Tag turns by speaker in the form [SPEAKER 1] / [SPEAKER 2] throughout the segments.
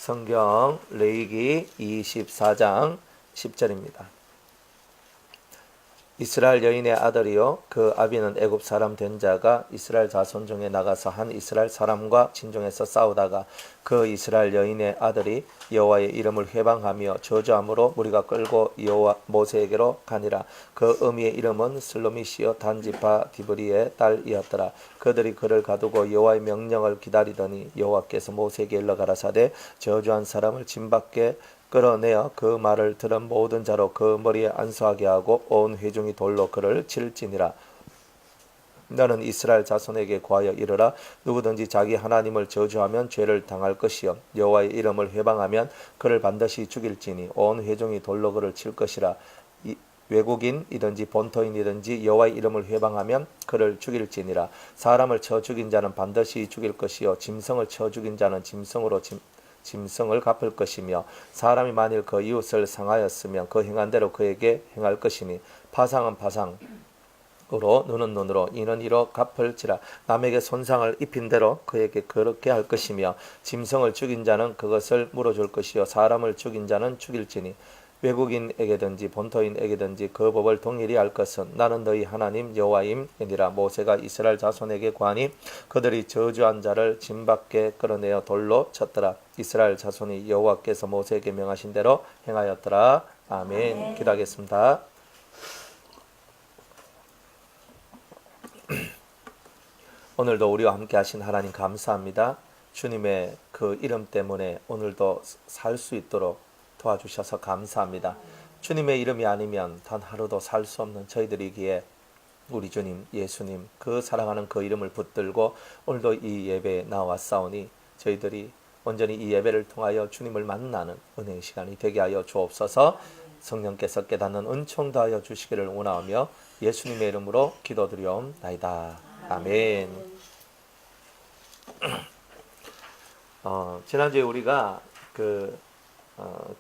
[SPEAKER 1] 성경 레위기 24장 10절입니다. 이스라엘 여인의 아들이요 그 아비는 애굽 사람 된 자가 이스라엘 자손 중에 나가서 한 이스라엘 사람과 진중에서 싸우다가 그 이스라엘 여인의 아들이 여호와의 이름을 회방하며 저주함으로 무리가 끌고 여호와 모세에게로 가니라. 그 어미의 이름은 슬로미시요 단지파 디브리의 딸이었더라. 그들이 그를 가두고 여호와의 명령을 기다리더니 여호와께서 모세에게 일러 가라사대 저주한 사람을 진 밖에 끌어내어 그 말을 들은 모든 자로 그 머리에 안수하게 하고 온 회중이 돌로 그를 칠지니라. 너는 이스라엘 자손에게 구하여 이르라. 누구든지 자기 하나님을 저주하면 죄를 당할 것이요 여호와의 이름을 회방하면 그를 반드시 죽일지니 온 회중이 돌로 그를 칠 것이라. 외국인이든지 본토인이든지 여호와의 이름을 회방하면 그를 죽일지니라. 사람을 쳐 죽인 자는 반드시 죽일 것이요 짐승을 쳐 죽인 자는 짐승으로 짐승을 갚을 것이며 사람이 만일 그 이웃을 상하였으면 그 행한 대로 그에게 행할 것이니 파상은 파상으로 눈은 눈으로 이는 이로 갚을지라. 남에게 손상을 입힌 대로 그에게 그렇게 할 것이며 짐승을 죽인 자는 그것을 물어줄 것이요 사람을 죽인 자는 죽일지니 외국인에게든지 본토인에게든지 그 법을 동일히 할 것은 나는 너희 하나님 여호와임이니라. 모세가 이스라엘 자손에게 구하니 그들이 저주한 자를 진 밖에 끌어내어 돌로 쳤더라. 이스라엘 자손이 여호와께서 모세에게 명하신 대로 행하였더라. 아멘. 기도하겠습니다. 오늘도 우리와 함께 하신 하나님 감사합니다. 주님의 그 이름 때문에 오늘도 살 수 있도록 도와주셔서 감사합니다. 주님의 이름이 아니면 단 하루도 살 수 없는 저희들이기에 우리 주님 예수님 그 사랑하는 그 이름을 붙들고 오늘도 이 예배에 나왔사오니 저희들이 온전히 이 예배를 통하여 주님을 만나는 은혜의 시간이 되게 하여 주옵소서. 성령께서 깨닫는 은총 더하여 주시기를 원하오며 예수님의 이름으로 기도드리옵나이다. 아멘. 지난주에 우리가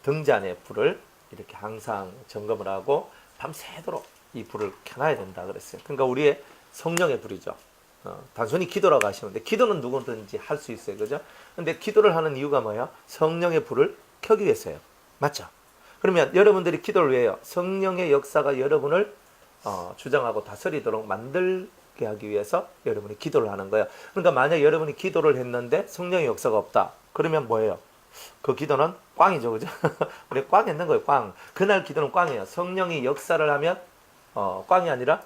[SPEAKER 1] 등잔의 불을 이렇게 항상 점검을 하고 밤새도록 이 불을 켜놔야 된다 그랬어요. 그러니까 우리의 성령의 불이죠. 단순히 기도라고 하시는데 기도는 누구든지 할 수 있어요. 그죠? 근데 기도를 하는 이유가 뭐예요? 성령의 불을 켜기 위해서예요. 맞죠? 그러면 여러분들이 기도를 왜 해요? 성령의 역사가 여러분을 주장하고 다스리도록 만들게 하기 위해서 여러분이 기도를 하는 거예요. 그러니까 만약 여러분이 기도를 했는데 성령의 역사가 없다. 그러면 뭐예요? 그 기도는 꽝이죠. 그죠? 우리 꽝 했는 거예요. 꽝. 그날 기도는 꽝이에요. 성령이 역사를 하면 꽝이 아니라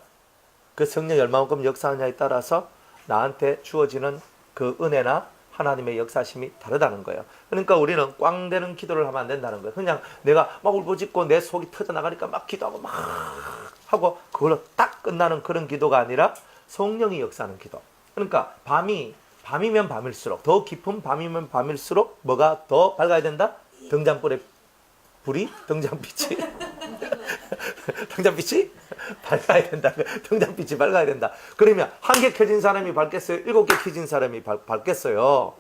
[SPEAKER 1] 그 성령이 얼마만큼 역사하냐에 따라서 나한테 주어지는 그 은혜나 하나님의 역사심이 다르다는 거예요. 그러니까 우리는 꽝 되는 기도를 하면 안 된다는 거예요. 그냥 내가 막 울부짖고 내 속이 터져나가니까 막 기도하고 막 하고 그걸로 딱 끝나는 그런 기도가 아니라 성령이 역사하는 기도. 그러니까 밤이면 밤일수록 더 깊은 밤이면 밤일수록 뭐가 더 밝아야 된다? 등잔불의 불이 등잔빛이 등잔빛이 밝아야 된다. 등잔빛이 밝아야 된다. 그러면 한 개 켜진 사람이 밝겠어요? 7개 켜진 사람이 밝겠어요?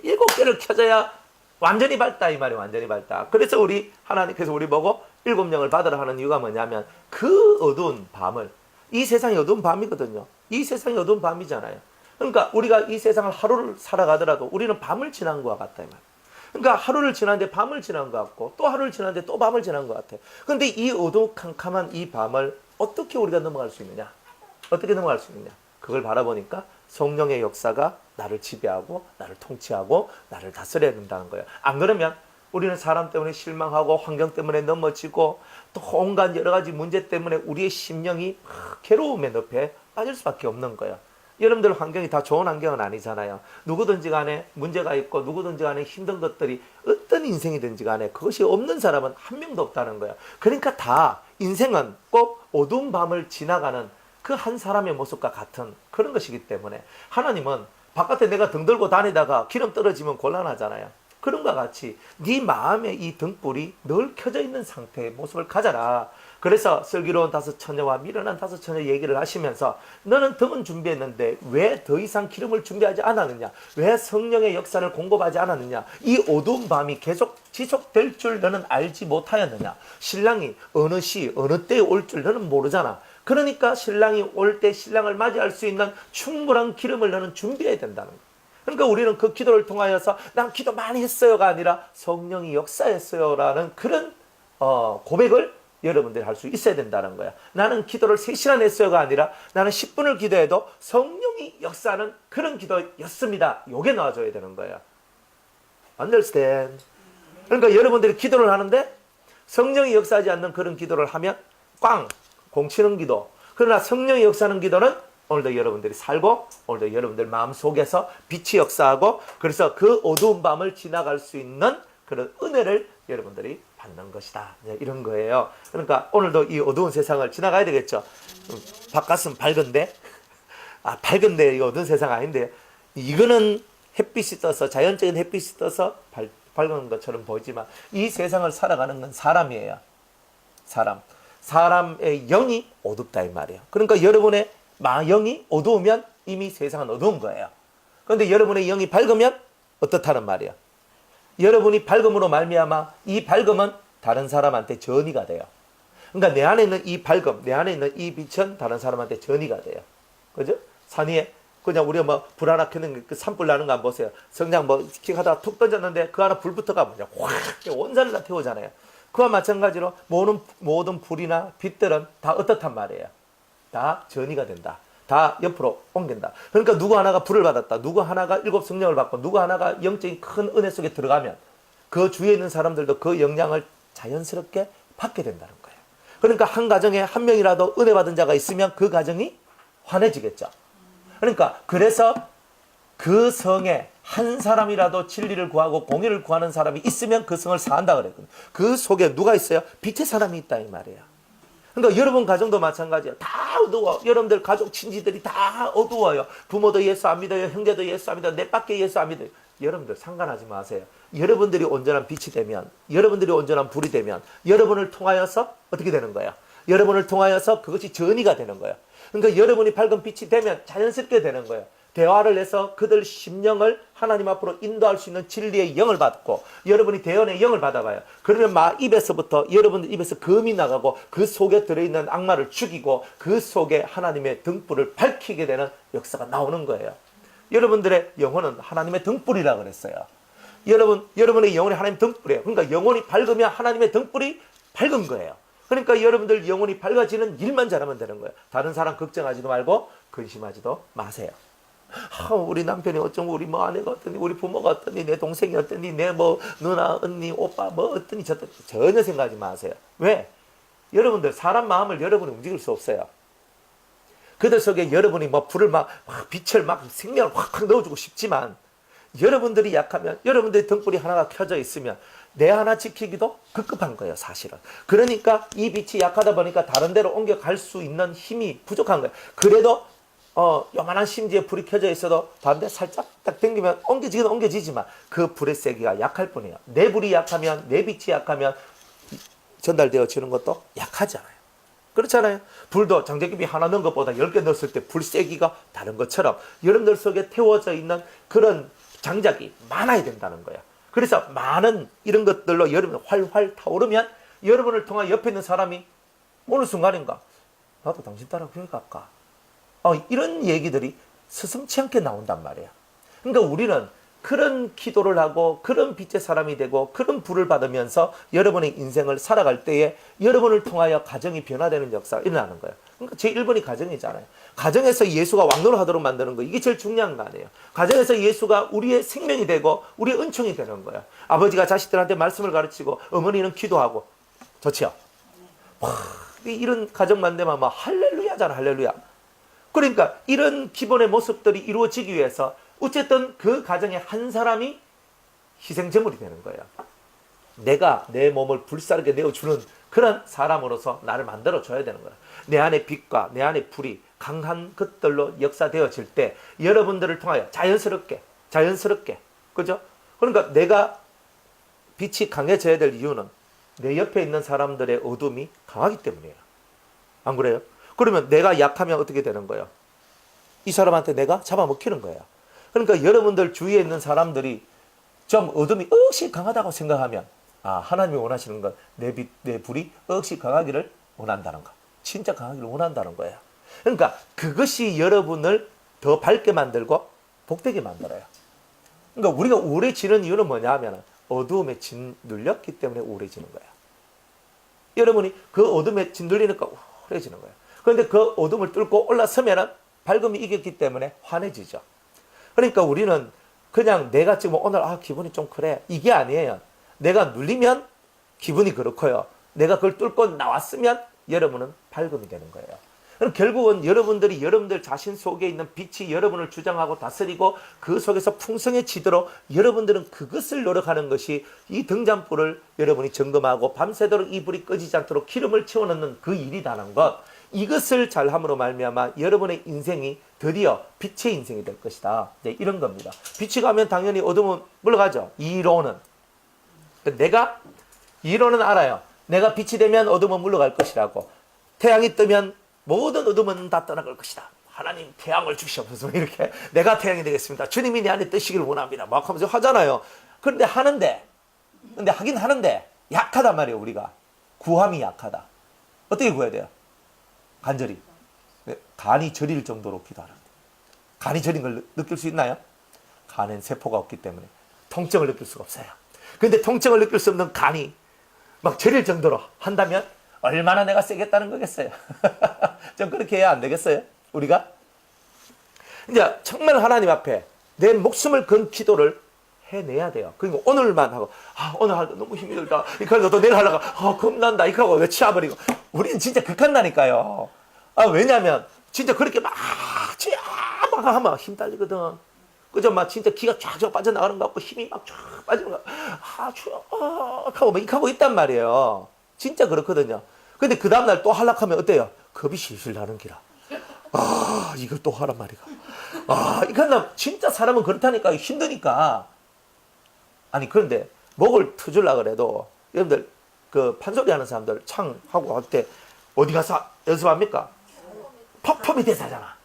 [SPEAKER 1] 7개를 켜져야 완전히 밝다 이 말이에요. 완전히 밝다. 그래서 하나님께서 우리 보고 7영을 받으라 하는 이유가 뭐냐면 그 어두운 밤을 이 세상이 어두운 밤이거든요. 이 세상이 어두운 밤이잖아요. 그러니까 우리가 이 세상을 하루를 살아가더라도 우리는 밤을 지난 것과 같다 이 말이에요. 그러니까 하루를 지났는데 밤을 지난 것 같고 또 하루를 지났는데 또 밤을 지난 것 같아요. 그런데 이 어두컴컴한 이 밤을 어떻게 우리가 넘어갈 수 있느냐? 어떻게 넘어갈 수 있느냐? 그걸 바라보니까 성령의 역사가 나를 지배하고 나를 통치하고 나를 다스려야 된다는 거예요. 안 그러면 우리는 사람 때문에 실망하고 환경 때문에 넘어지고 또 온갖 여러 가지 문제 때문에 우리의 심령이 괴로움의 늪에 빠질 수밖에 없는 거예요. 여러분들 환경이 다 좋은 환경은 아니잖아요. 누구든지 간에 문제가 있고 누구든지 간에 힘든 것들이 어떤 인생이든지 간에 그것이 없는 사람은 한 명도 없다는 거예요. 그러니까 다 인생은 꼭 어두운 밤을 지나가는 그 한 사람의 모습과 같은 그런 것이기 때문에 하나님은 바깥에 내가 등 들고 다니다가 기름 떨어지면 곤란하잖아요. 그런 것과 같이 네 마음에 이 등불이 늘 켜져 있는 상태의 모습을 가져라. 그래서 슬기로운 다섯 처녀와 미련한 다섯 처녀 얘기를 하시면서 너는 등은 준비했는데 왜 더 이상 기름을 준비하지 않았느냐? 왜 성령의 역사를 공급하지 않았느냐? 이 어두운 밤이 계속 지속될 줄 너는 알지 못하였느냐? 신랑이 어느 시 어느 때에 올 줄 너는 모르잖아. 그러니까 신랑이 올 때 신랑을 맞이할 수 있는 충분한 기름을 너는 준비해야 된다는 거야. 그러니까 우리는 그 기도를 통하여서 난 기도 많이 했어요가 아니라 성령이 역사했어요라는 그런 고백을 여러분들이 할 수 있어야 된다는 거야. 나는 기도를 3시간 했어요가 아니라 나는 10분을 기도해도 성령이 역사하는 그런 기도였습니다. 요게 나와줘야 되는 거야. Understand? 그러니까 여러분들이 기도를 하는데 성령이 역사하지 않는 그런 기도를 하면 공 치는 기도. 그러나 성령이 역사하는 기도는 오늘도 여러분들이 살고 오늘도 여러분들 마음속에서 빛이 역사하고 그래서 그 어두운 밤을 지나갈 수 있는 그런 은혜를 여러분들이 받는 것이다. 이런 거예요. 그러니까 오늘도 이 어두운 세상을 지나가야 되겠죠. 바깥은 밝은데 밝은데 이 어두운 세상 아닌데 이거는 햇빛이 떠서 자연적인 햇빛이 떠서 밝은 것처럼 보이지만 이 세상을 살아가는 건 사람이에요. 사람의 영이 어둡다 이 말이에요. 그러니까 여러분의 영이 어두우면 이미 세상은 어두운 거예요. 그런데 여러분의 영이 밝으면 어떻다는 말이에요. 여러분이 밝음으로 말미암아 이 밝음은 다른 사람한테 전이가 돼요. 그러니까 내 안에 있는 이 밝음, 내 안에 있는 이 빛은 다른 사람한테 전이가 돼요. 그죠? 산 위에 그냥 우리가 뭐 불 하나 켜는 그 산불 나는 거 한번 보세요. 성냥 뭐 킥하다가 툭 던졌는데 그 하나 불 붙어가 그냥 확 온산을 다 태우잖아요. 그와 마찬가지로 모든 불이나 빛들은 다 어떻단 말이에요. 다 전이가 된다. 다 옆으로 옮긴다. 그러니까 누구 하나가 불을 받았다. 누구 하나가 7 성령을 받고 누구 하나가 영적인 큰 은혜 속에 들어가면 그 주위에 있는 사람들도 그 영향을 자연스럽게 받게 된다는 거예요. 그러니까 한 가정에 한 명이라도 은혜 받은 자가 있으면 그 가정이 환해지겠죠. 그러니까 그래서 그 성에 한 사람이라도 진리를 구하고 공의를 구하는 사람이 있으면 그 성을 사한다 그랬거든요. 그 속에 누가 있어요? 빛의 사람이 있다 이 말이에요. 그러니까 여러분 가정도 마찬가지예요. 다 어두워. 여러분들 가족 친지들이 다 어두워요. 부모도 예수 안 믿어요. 형제도 예수 안 믿어요. 내 밖에 예수 안 믿어요. 여러분들 상관하지 마세요. 여러분들이 온전한 빛이 되면, 여러분들이 온전한 불이 되면 여러분을 통하여서 어떻게 되는 거예요? 여러분을 통하여서 그것이 전이가 되는 거예요. 그러니까 여러분이 밝은 빛이 되면 자연스럽게 되는 거예요. 대화를 해서 그들 심령을 하나님 앞으로 인도할 수 있는 진리의 영을 받고 여러분이 대언의 영을 받아봐요. 그러면 입에서부터 여러분들 입에서 금이 나가고 그 속에 들어있는 악마를 죽이고 그 속에 하나님의 등불을 밝히게 되는 역사가 나오는 거예요. 여러분들의 영혼은 하나님의 등불이라 그랬어요. 여러분의 영혼이 하나님의 등불이에요. 그러니까 영혼이 밝으면 하나님의 등불이 밝은 거예요. 그러니까 여러분들 영혼이 밝아지는 일만 잘하면 되는 거예요. 다른 사람 걱정하지도 말고 근심하지도 마세요. 우리 남편이 어쩌고 우리 뭐 아내가 어떠니 우리 부모가 어떠니 내 동생이 어떠니 내 뭐 누나 언니 오빠 뭐 어떠니 전혀 생각하지 마세요. 왜? 여러분들 사람 마음을 여러분이 움직일 수 없어요. 그들 속에 여러분이 뭐 불을 막 빛을 막 생명을 확 넣어주고 싶지만 여러분들이 약하면 여러분들의 등불이 하나가 켜져 있으면 내 하나 지키기도 급급한 거예요 사실은. 그러니까 이 빛이 약하다 보니까 다른 데로 옮겨갈 수 있는 힘이 부족한 거예요. 그래도 요만한 심지에 불이 켜져 있어도 반대 살짝 딱 당기면 옮겨지긴 옮겨지지만 그 불의 세기가 약할 뿐이에요. 내 불이 약하면 내 빛이 약하면 전달되어지는 것도 약하잖아요. 그렇잖아요. 불도 장작기비 하나 넣은 것보다 10개 넣었을 때 불 세기가 다른 것처럼 여러분들 속에 태워져 있는 그런 장작이 많아야 된다는 거예요. 그래서 많은 이런 것들로 여러분이 활활 타오르면 여러분을 통해 옆에 있는 사람이 어느 순간인가 나도 당신 따라 교회 갈까? 이런 얘기들이 스승치 않게 나온단 말이에요. 그러니까 우리는 그런 기도를 하고 그런 빛의 사람이 되고 그런 불을 받으면서 여러분의 인생을 살아갈 때에 여러분을 통하여 가정이 변화되는 역사가 일어나는 거예요. 그러니까 제1번이 가정이잖아요. 가정에서 예수가 왕노를 하도록 만드는 거 이게 제일 중요한 거 아니에요. 가정에서 예수가 우리의 생명이 되고 우리의 은총이 되는 거예요. 아버지가 자식들한테 말씀을 가르치고 어머니는 기도하고 좋지요. 이런 가정만 되면 막 할렐루야잖아 할렐루야. 그러니까 이런 기본의 모습들이 이루어지기 위해서 어쨌든 그 가정에 한 사람이 희생제물이 되는 거예요. 내가 내 몸을 불사르게 내어주는 그런 사람으로서 나를 만들어줘야 되는 거예요. 내 안에 빛과 내 안에 불이 강한 것들로 역사되어질 때 여러분들을 통하여 자연스럽게 그죠? 그러니까 내가 빛이 강해져야 될 이유는 내 옆에 있는 사람들의 어둠이 강하기 때문이에요. 안 그래요? 그러면 내가 약하면 어떻게 되는 거예요? 이 사람한테 내가 잡아먹히는 거예요. 그러니까 여러분들 주위에 있는 사람들이 좀 어둠이 억시 강하다고 생각하면 하나님이 원하시는 건 내 불이 억시 강하기를 원한다는 거. 진짜 강하기를 원한다는 거예요. 그러니까 그것이 여러분을 더 밝게 만들고 복되게 만들어요. 그러니까 우리가 우울해지는 이유는 뭐냐 하면 어두움에 짓눌렸기 때문에 우울해지는 거야. 여러분이 그 어둠에 짓눌리니까 우울해지는 거야. 그런데 그 어둠을 뚫고 올라서면은 밝음이 이겼기 때문에 환해지죠. 그러니까 우리는 그냥 내가 지금 오늘 기분이 좀 그래 이게 아니에요. 내가 눌리면 기분이 그렇고요. 내가 그걸 뚫고 나왔으면 여러분은 밝음이 되는 거예요. 그럼 결국은 여러분들이 여러분들 자신 속에 있는 빛이 여러분을 주장하고 다스리고 그 속에서 풍성해지도록 여러분들은 그것을 노력하는 것이 이 등잔불을 여러분이 점검하고 밤새도록 이 불이 꺼지지 않도록 기름을 채워넣는 그 일이라는 것, 이것을 잘함으로 말미암아 여러분의 인생이 드디어 빛의 인생이 될 것이다. 네, 이런 겁니다. 빛이 가면 당연히 어둠은 물러가죠. 이론은. 내가 이론은 알아요. 내가 빛이 되면 어둠은 물러갈 것이라고. 태양이 뜨면 모든 어둠은 다 떠나갈 것이다. 하나님 태양을 주시옵소서. 이렇게 내가 태양이 되겠습니다. 주님이 내 안에 뜨시기를 원합니다. 막 하면서 하잖아요. 그런데 하긴 하는데 약하단 말이에요. 우리가 구함이 약하다. 어떻게 구해야 돼요? 간절히. 간이 저릴 정도로 기도하는데. 간이 저린 걸 느낄 수 있나요? 간엔 세포가 없기 때문에 통증을 느낄 수가 없어요. 그런데 통증을 느낄 수 없는 간이 막 저릴 정도로 한다면 얼마나 내가 세겠다는 거겠어요. 좀 그렇게 해야 안 되겠어요? 우리가? 이제 정말 하나님 앞에 내 목숨을 건 기도를 해내야 돼요. 그러니까 오늘만 하고 오늘 하루 너무 힘이 들다. 이렇게 하고 또 내일 하다가 겁난다. 이렇게 하고 외치어버리고. 우리는 진짜 극한다니까요. 왜냐면 진짜 그렇게 막 하면 힘 딸리거든. 그죠? 막 진짜 기가 쫙쫙 빠져나가는 것 같고 힘이 막 쫙 빠지는 거. 하고 막 이렇게 하고 있단 말이에요. 진짜 그렇거든요. 근데 그 다음날 또 하락하면 어때요? 겁이 실실 나는 기라. 이걸 또 하란 말이가. 이거 진짜 사람은 그렇다니까. 힘드니까. 아니, 그런데 목을 트주려고 그래도 여러분들 그 판소리 하는 사람들 창 하고 할 때 어디 가서 연습합니까? 퍽퍽이 대사잖아.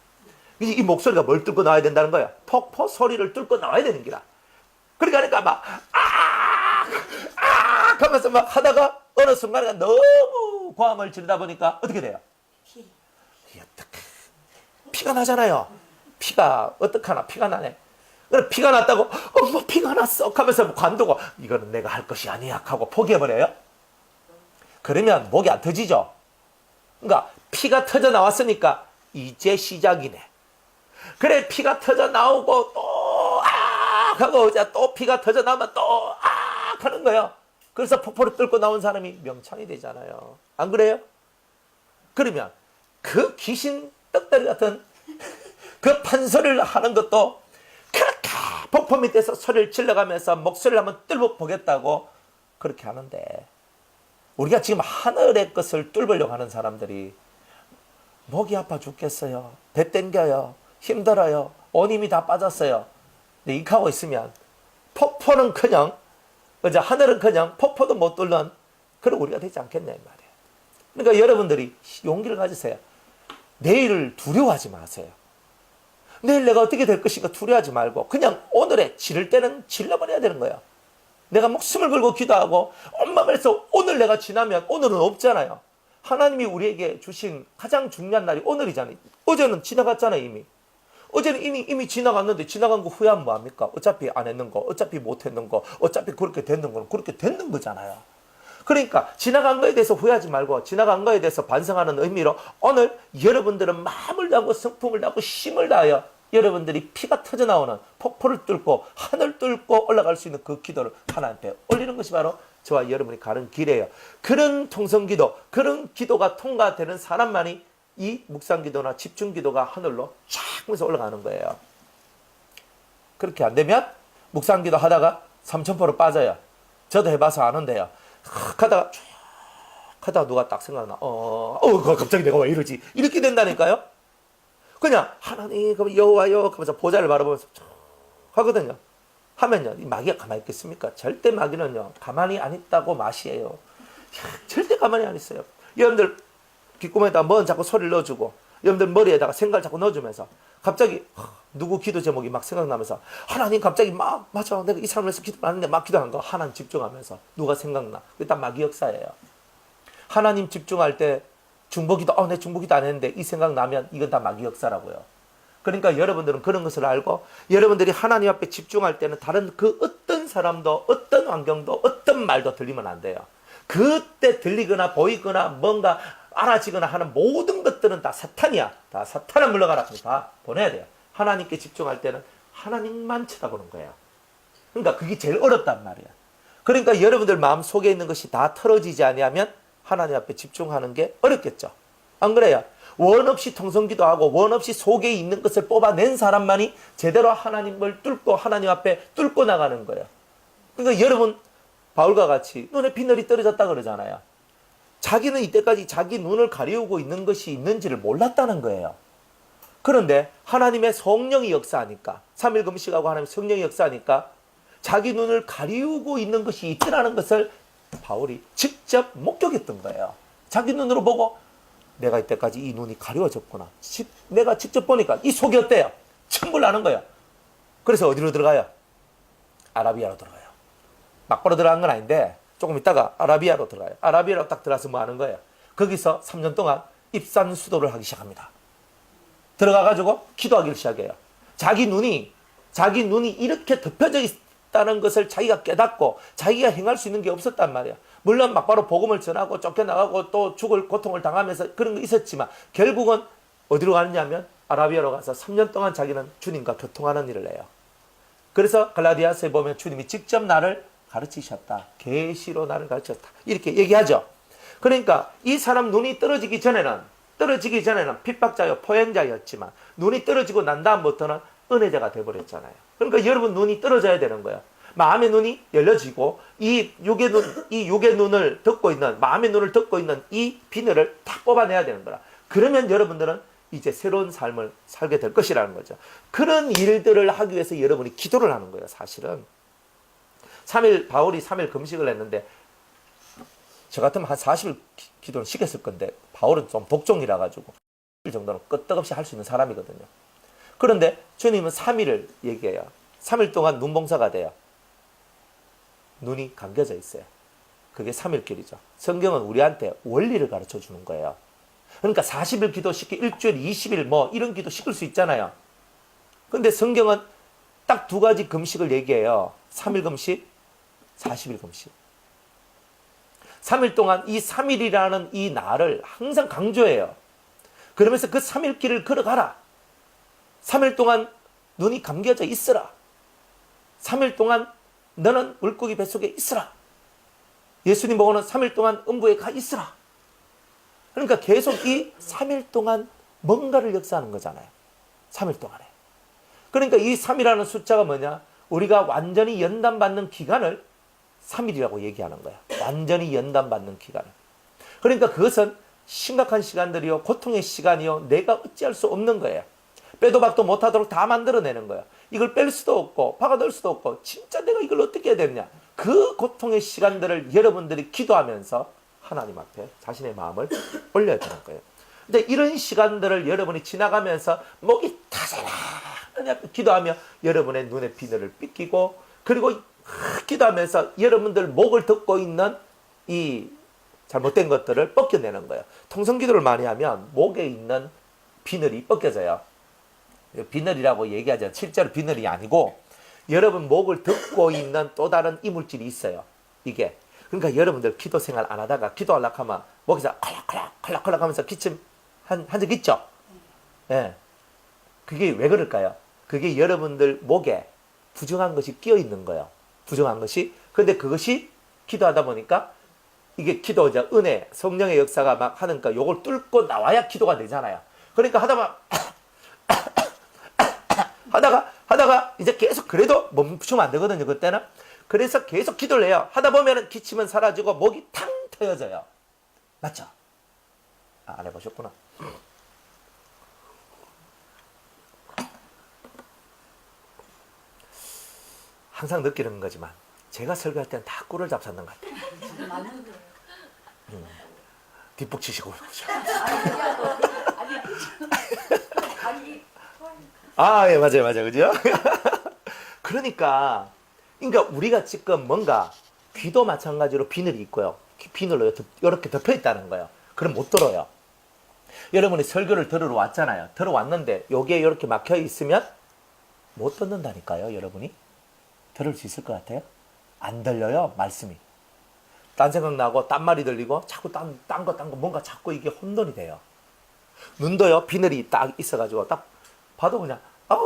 [SPEAKER 1] 이 목소리가 뭘 뚫고 나와야 된다는 거야. 퍽퍽 소리를 뚫고 나와야 되는 기라. 그러니까 막 하면서 막 하다가 어느 순간에 너무 고함을 지르다 보니까 어떻게 돼요? 피가 나잖아요. 피가 어떡하나 피가 나네. 그래 피가 났다고 피가 났어 하면서 관두고 이거는 내가 할 것이 아니야 하고 포기해버려요. 그러면 목이 안 터지죠. 그러니까 피가 터져 나왔으니까 이제 시작이네. 그래 피가 터져 나오고 또 하고 이제 또 피가 터져 나오면 또 하는 거예요. 그래서 폭포를 뚫고 나온 사람이 명창이 되잖아요. 안 그래요? 그러면 그 귀신 떡다리 같은 그 판소리를 하는 것도 그렇게 폭포 밑에서 소리를 질러가면서 목소리를 한번 뚫어보겠다고 그렇게 하는데, 우리가 지금 하늘의 것을 뚫으려고 하는 사람들이 목이 아파 죽겠어요. 배 땡겨요. 힘들어요. 온 힘이 다 빠졌어요. 근데 이렇게 하고 있으면 폭포는커녕 이제 하늘은커녕 폭포도 못 뚫는 그런 우리가 되지 않겠냐 이 말이에요. 그러니까 여러분들이 용기를 가지세요. 내일을 두려워하지 마세요. 내일 내가 어떻게 될 것인가 두려워하지 말고 그냥 오늘에 지를 때는 질러버려야 되는 거야. 내가 목숨을 걸고 기도하고 온 마음을 해서 오늘 내가 지나면 오늘은 없잖아요. 하나님이 우리에게 주신 가장 중요한 날이 오늘이잖아요. 어제는 지나갔잖아요 이미. 어제는 이미 지나갔는데 지나간 거 후회하면 뭐합니까? 어차피 안 했는 거, 어차피 못 했는 거, 어차피 그렇게 됐는 거는 그렇게 됐는 거잖아요. 그러니까 지나간 거에 대해서 후회하지 말고 지나간 거에 대해서 반성하는 의미로 오늘 여러분들은 마음을 다하고 성품을 다하고 힘을 다하여 여러분들이 피가 터져나오는 폭포를 뚫고 하늘 뚫고 올라갈 수 있는 그 기도를 하나님께 올리는 것이 바로 저와 여러분이 가는 길이에요. 그런 통성기도, 그런 기도가 통과되는 사람만이 이 묵상기도나 집중기도가 하늘로 쫙 하면서 올라가는 거예요. 그렇게 안 되면 묵상기도 하다가 삼천포로 빠져요. 저도 해봐서 아는데요. 하다가 쭉 하다가 누가 딱 생각나. 갑자기 내가 왜 이러지? 이렇게 된다니까요. 그냥 하나님 여호와여 하면서 보좌를 바라보면서 쭉 하거든요. 하면요, 이 마귀가 가만히 있겠습니까? 절대 마귀는요 가만히 안 있다고 맛이에요. 절대 가만히 안 있어요. 여러분들 귓구멍에다가 뭔 자꾸 소리를 넣어주고, 여러분들 머리에다가 생각을 자꾸 넣어주면서 갑자기 누구 기도 제목이 막 생각나면서 하나님 갑자기 막 맞아 내가 이 사람을 위해서 기도를 하는데 막 기도하는 거 하나님 집중하면서 누가 생각나. 그게 다 마귀 역사예요. 하나님 집중할 때 중보기도 내 중보기도 안 했는데 이 생각 나면 이건 다 마귀 역사라고요. 그러니까 여러분들은 그런 것을 알고 여러분들이 하나님 앞에 집중할 때는 다른 그 어떤 사람도 어떤 환경도 어떤 말도 들리면 안 돼요. 그때 들리거나 보이거나 뭔가 알아지거나 하는 모든 것들은 다 사탄이야. 다 사탄아 물러가라. 다 보내야 돼요. 하나님께 집중할 때는 하나님만 쳐다보는 거예요. 그러니까 그게 제일 어렵단 말이야. 그러니까 여러분들 마음속에 있는 것이 다 털어지지 않으면 하나님 앞에 집중하는 게 어렵겠죠. 안 그래요? 원 없이 통성기도 하고 원 없이 속에 있는 것을 뽑아낸 사람만이 제대로 하나님을 뚫고 하나님 앞에 뚫고 나가는 거예요. 그러니까 여러분 바울과 같이 눈에 비늘이 떨어졌다 그러잖아요. 자기는 이때까지 자기 눈을 가리우고 있는 것이 있는지를 몰랐다는 거예요. 그런데 하나님의 성령이 역사하니까 3일 금식하고 하나님의 성령이 역사하니까 자기 눈을 가리우고 있는 것이 있더라는 것을 바울이 직접 목격했던 거예요. 자기 눈으로 보고 내가 이때까지 이 눈이 가려워졌구나. 내가 직접 보니까 이 속이 어때요? 천불 나는 거예요. 그래서 어디로 들어가요? 아라비아로 들어가요. 막바로 들어간 건 아닌데 조금 있다가 아라비아로 들어가요. 아라비아로 딱 들어가서 뭐 하는 거예요? 거기서 3년 동안 입산수도를 하기 시작합니다. 들어가가지고 기도하기를 시작해요. 자기 눈이 이렇게 덮여져 있다는 것을 자기가 깨닫고 자기가 행할 수 있는 게 없었단 말이에요. 물론 막바로 복음을 전하고 쫓겨나가고 또 죽을 고통을 당하면서 그런 거 있었지만 결국은 어디로 가느냐면 아라비아로 가서 3년 동안 자기는 주님과 교통하는 일을 해요. 그래서 갈라디아서에 보면 주님이 직접 나를 가르치셨다. 계시로 나를 가르쳤다. 이렇게 얘기하죠. 그러니까 이 사람 눈이 떨어지기 전에는 핍박자요 포행자였지만 눈이 떨어지고 난 다음부터는 은혜자가 돼버렸잖아요. 그러니까 여러분 눈이 떨어져야 되는 거예요. 마음의 눈이 열려지고 이 육의 눈을 덮고 있는 마음의 눈을 덮고 있는 이 비늘을 다 뽑아내야 되는 거라. 그러면 여러분들은 이제 새로운 삶을 살게 될 것이라는 거죠. 그런 일들을 하기 위해서 여러분이 기도를 하는 거예요. 사실은 바울이 3일 금식을 했는데 저 같으면 한 40일 기도를 시켰을 건데 바울은 좀 독종이라 가지고 1일 정도는 끄떡없이 할 수 있는 사람이거든요. 그런데 주님은 3일을 얘기해요. 3일 동안 눈봉사가 돼요. 눈이 감겨져 있어요. 그게 3일길이죠. 성경은 우리한테 원리를 가르쳐 주는 거예요. 그러니까 40일 기도 시키 일주일 20일 뭐 이런 기도 시킬 수 있잖아요. 근데 성경은 딱 두 가지 금식을 얘기해요. 3일 금식, 40일 금식. 3일 동안 이 3일이라는 이 날을 항상 강조해요. 그러면서 그 3일 길을 걸어가라. 3일 동안 눈이 감겨져 있으라. 3일 동안 너는 물고기 뱃속에 있으라. 예수님 보고는 3일 동안 음부에 가 있으라. 그러니까 계속 이 3일 동안 뭔가를 역사하는 거잖아요. 3일 동안에. 그러니까 이 3이라는 숫자가 뭐냐? 우리가 완전히 연단받는 기간을 3일이라고 얘기하는 거야. 완전히 연단받는 기간을. 그러니까 그것은 심각한 시간들이요, 고통의 시간이요, 내가 어찌할 수 없는 거예요. 빼도 박도 못하도록 다 만들어내는 거야. 이걸 뺄 수도 없고 박아넣을 수도 없고 진짜 내가 이걸 어떻게 해야 되느냐. 그 고통의 시간들을 여러분들이 기도하면서 하나님 앞에 자신의 마음을 올려야 되는 거예요. 근데 이런 시간들을 여러분이 지나가면서 목이 타잖아 기도하며 여러분의 눈의 비늘을 삐끼고 그리고 기도하면서 여러분들 목을 덮고 있는 이 잘못된 것들을 벗겨내는 거예요. 통성기도를 많이 하면 목에 있는 비늘이 벗겨져요. 비늘이라고 얘기하죠. 실제로 비늘이 아니고 여러분 목을 덮고 있는 또 다른 이물질이 있어요. 이게. 그러니까 여러분들 기도 생활 안 하다가 기도하려고 하면 목에서 콜락콜락 하면서 기침 한 적 있죠? 예. 네. 그게 왜 그럴까요? 그게 여러분들 목에 부정한 것이 끼어 있는 거예요. 부정한 것이. 근데 그것이 기도하다 보니까 이게 기도자 은혜, 성령의 역사가 막 하니까 요걸 뚫고 나와야 기도가 되잖아요. 그러니까 하다가 이제 계속 그래도 멈추면 안 되거든요. 그때는. 그래서 계속 기도를 해요. 하다 보면 기침은 사라지고 목이 탕 트여져요. 맞죠? 안 해보셨구나. 항상 느끼는 거지만 제가 설교할 때는 다 꿀을 잡쌌는 것 같아요. 뒷북 치시고 그러죠. 아, 예, 맞아요. 그죠? 그러니까 우리가 지금 뭔가 귀도 마찬가지로 비늘이 있고요. 비늘로 이렇게 덮여 있다는 거예요. 그럼 못 들어요. 여러분이 설교를 들으러 왔잖아요. 들어왔는데 요게 이렇게 막혀 있으면 못 듣는다니까요. 여러분이. 들을 수 있을 것 같아요? 안 들려요. 말씀이. 딴 생각 나고 딴 말이 들리고 자꾸 딴 거 뭔가 자꾸 이게 혼돈이 돼요. 눈도요. 비늘이 딱 있어가지고 딱 봐도 그냥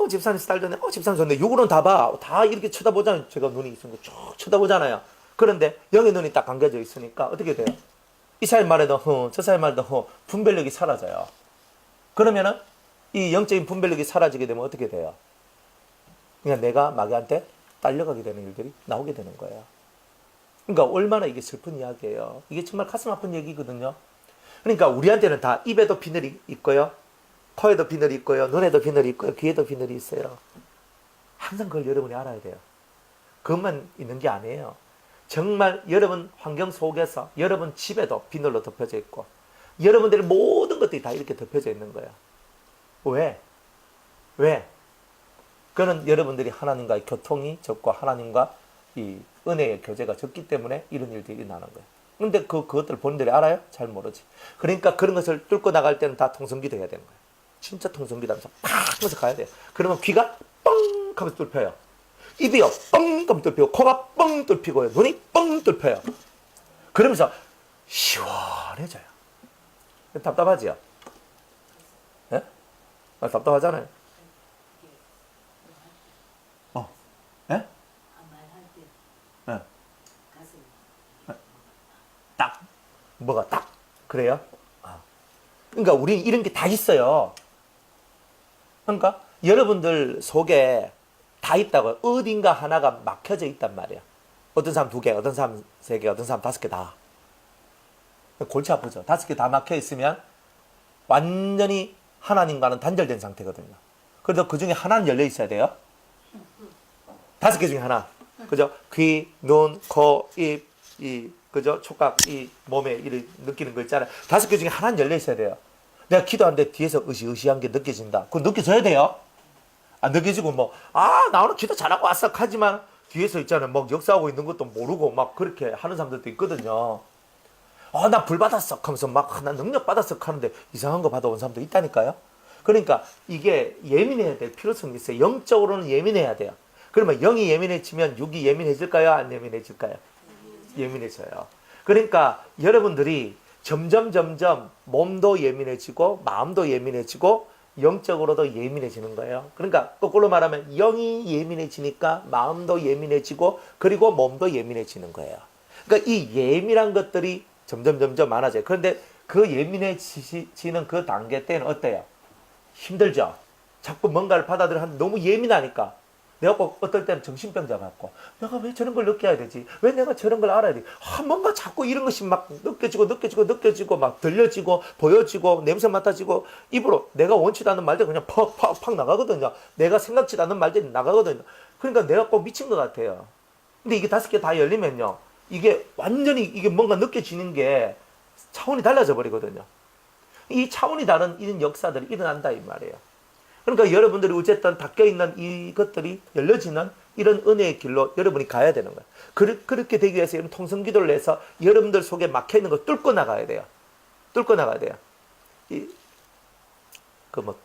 [SPEAKER 1] 집사님 스타일 좋네. 집사님 좋네. 요거는 다 봐. 다 이렇게 쳐다보잖아요. 제가 눈이 있으면 쭉 쳐다보잖아요. 그런데 영의 눈이 딱 감겨져 있으니까 어떻게 돼요? 이 사람 말에도 저 사람 말에도 분별력이 사라져요. 그러면은 이 영적인 분별력이 사라지게 되면 어떻게 돼요? 그냥 내가 마귀한테 딸려가게 되는 일들이 나오게 되는 거예요. 그러니까 얼마나 이게 슬픈 이야기예요. 이게 정말 가슴 아픈 얘기거든요. 그러니까 우리한테는 다 입에도 비늘이 있고요. 코에도 비늘이 있고요. 눈에도 비늘이 있고요. 귀에도 비늘이 있어요. 항상 그걸 여러분이 알아야 돼요. 그것만 있는 게 아니에요. 정말 여러분 환경 속에서 여러분 집에도 비늘로 덮여져 있고 여러분들의 모든 것들이 다 이렇게 덮여져 있는 거예요. 왜? 왜? 그는 여러분들이 하나님과의 교통이 적고 하나님과 이 은혜의 교제가 적기 때문에 이런 일들이 일어나는 거예요. 근데 그것들 본인들이 알아요? 잘 모르지. 그러니까 그런 것을 뚫고 나갈 때는 다 통성기도 해야 되는 거예요. 진짜 통성기도 하면서 팍 하면서 가야 돼요. 그러면 귀가 뻥 하면서 뚫혀요. 입이요 뻥 하면 뚫히고 코가 뻥 뚫히고요. 눈이 뻥 뚫혀요. 그러면서 시원해져요. 답답하지요? 예? 답답하잖아요. 예? 예. 딱 뭐가 딱 그래요? 그러니까 우리 이런 게 다 있어요. 그러니까 여러분들 속에 다 있다고요. 어딘가 하나가 막혀져 있단 말이에요. 어떤 사람 2개, 어떤 사람 3개, 어떤 사람 5개 다. 골치 아프죠. 5개 다 막혀 있으면 완전히 하나님과는 단절된 상태거든요. 그래도 그 중에 하나는 열려 있어야 돼요. 5개 중에 하나. 그죠? 귀, 눈, 코, 입, 그죠? 촉각, 이 몸에 이를 느끼는 거 있잖아요. 5개 중에 하나는 열려 있어야 돼요. 내가 기도하는데 뒤에서 으시으시한 게 느껴진다. 그거 느껴져야 돼요. 안 느껴지고 나 오늘 기도 잘하고 왔어 하지만 뒤에서 있잖아요. 막 역사하고 있는 것도 모르고 막 그렇게 하는 사람들도 있거든요. 나 불 받았어 하면서 나 능력 받았어 하는데 이상한 거 받아온 사람도 있다니까요. 그러니까 이게 예민해야 될 필요성이 있어요. 영적으로는 예민해야 돼요. 그러면 영이 예민해지면 육이 예민해질까요? 안 예민해질까요? 예민해져요. 그러니까 여러분들이 점점 몸도 예민해지고 마음도 예민해지고 영적으로도 예민해지는 거예요. 그러니까 거꾸로 말하면 영이 예민해지니까 마음도 예민해지고 그리고 몸도 예민해지는 거예요. 그러니까 이 예민한 것들이 점점 많아져요. 그런데 그 예민해지는 그 단계 때는 어때요? 힘들죠? 자꾸 뭔가를 받아들여 하는데 너무 예민하니까 내가 꼭 어떨 때는 정신병자 같고 내가 왜 저런 걸 느껴야 되지? 왜 내가 저런 걸 알아야 되지? 뭔가 자꾸 이런 것이 막 느껴지고 막 들려지고 보여지고 냄새 맡아지고 입으로 내가 원치도 않는 말들이 그냥 팍 나가거든요. 내가 생각지도 않는 말들이 나가거든요. 그러니까 내가 꼭 미친 것 같아요. 근데 이게 5개 다 열리면요. 이게 완전히 이게 뭔가 느껴지는 게 차원이 달라져 버리거든요. 이 차원이 다른 이런 역사들이 일어난다 이 말이에요. 그러니까 여러분들이 어쨌든 닫혀있는 이것들이 열려지는 이런 은혜의 길로 여러분이 가야 되는 거예요. 그렇게 되기 위해서 이런 통성기도를 해서 여러분들 속에 막혀있는 거 뚫고 나가야 돼요. 뚫고 나가야 돼요.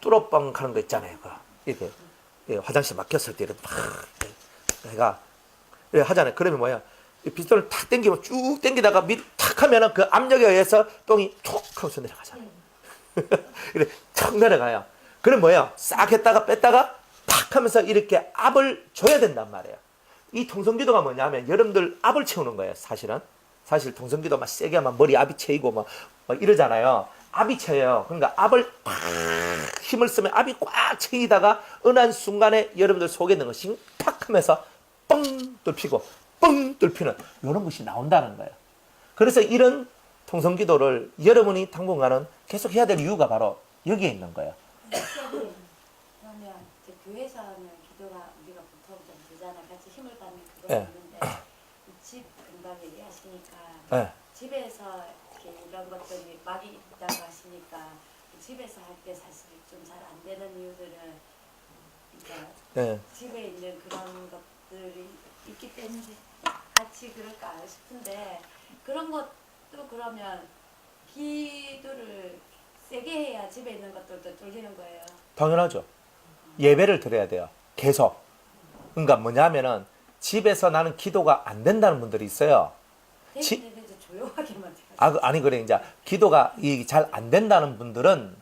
[SPEAKER 1] 뚫어뻥 하는 거 있잖아요. 이렇게 화장실 막혔을 때 이렇게 내가 하잖아요. 그러면 뭐야? 이 피스톤을 탁 당기면 쭉 당기다가 밑 탁 하면은 그 압력에 의해서 똥이 툭 하면서 내려가잖아요. 이렇게 툭 내려가요. 그럼 뭐예요? 싹 했다가 뺐다가 팍 하면서 이렇게 압을 줘야 된단 말이에요. 이 통성기도가 뭐냐면 여러분들 압을 채우는 거예요. 사실 통성기도 막 세게 하면 머리 압이 채이고 막 이러잖아요. 압이 채요. 그러니까 압을 팍 힘을 쓰면 압이 꽉 채이다가 어느 한 순간에 여러분들 속에 있는 것이 팍 하면서 뻥 뚫히고 뻥 뚫히는 이런 것이 나온다는 거예요. 그래서 이런 통성기도를 여러분이 당분간은 계속 해야 될 이유가 바로 여기에 있는 거예요.
[SPEAKER 2] 그러면 이제 교회에서 하면 기도가 우리가 보통 좀 되잖아. 같이 힘을 받는 그거 있는데 집 근방 얘기하시니까 집에서 이렇게 이런 것들이 막이 있다고 하시니까 집에서 할 때 사실 좀 잘 안 되는 이유들은 그러니까 집에 있는 그런 것들이 있기 때문에 같이 그럴까 싶은데 그런 것도 그러면 기도를 세게 회개해야 집에 있는 것들도 뚫리는 거예요.
[SPEAKER 1] 당연하죠. 예배를 드려야 돼요. 계속. 그러니까 뭐냐면은 집에서 나는 기도가 안 된다는 분들이 있어요.
[SPEAKER 2] 되게 조용하게만
[SPEAKER 1] 아니 그래 이제 기도가 잘 안 된다는 분들은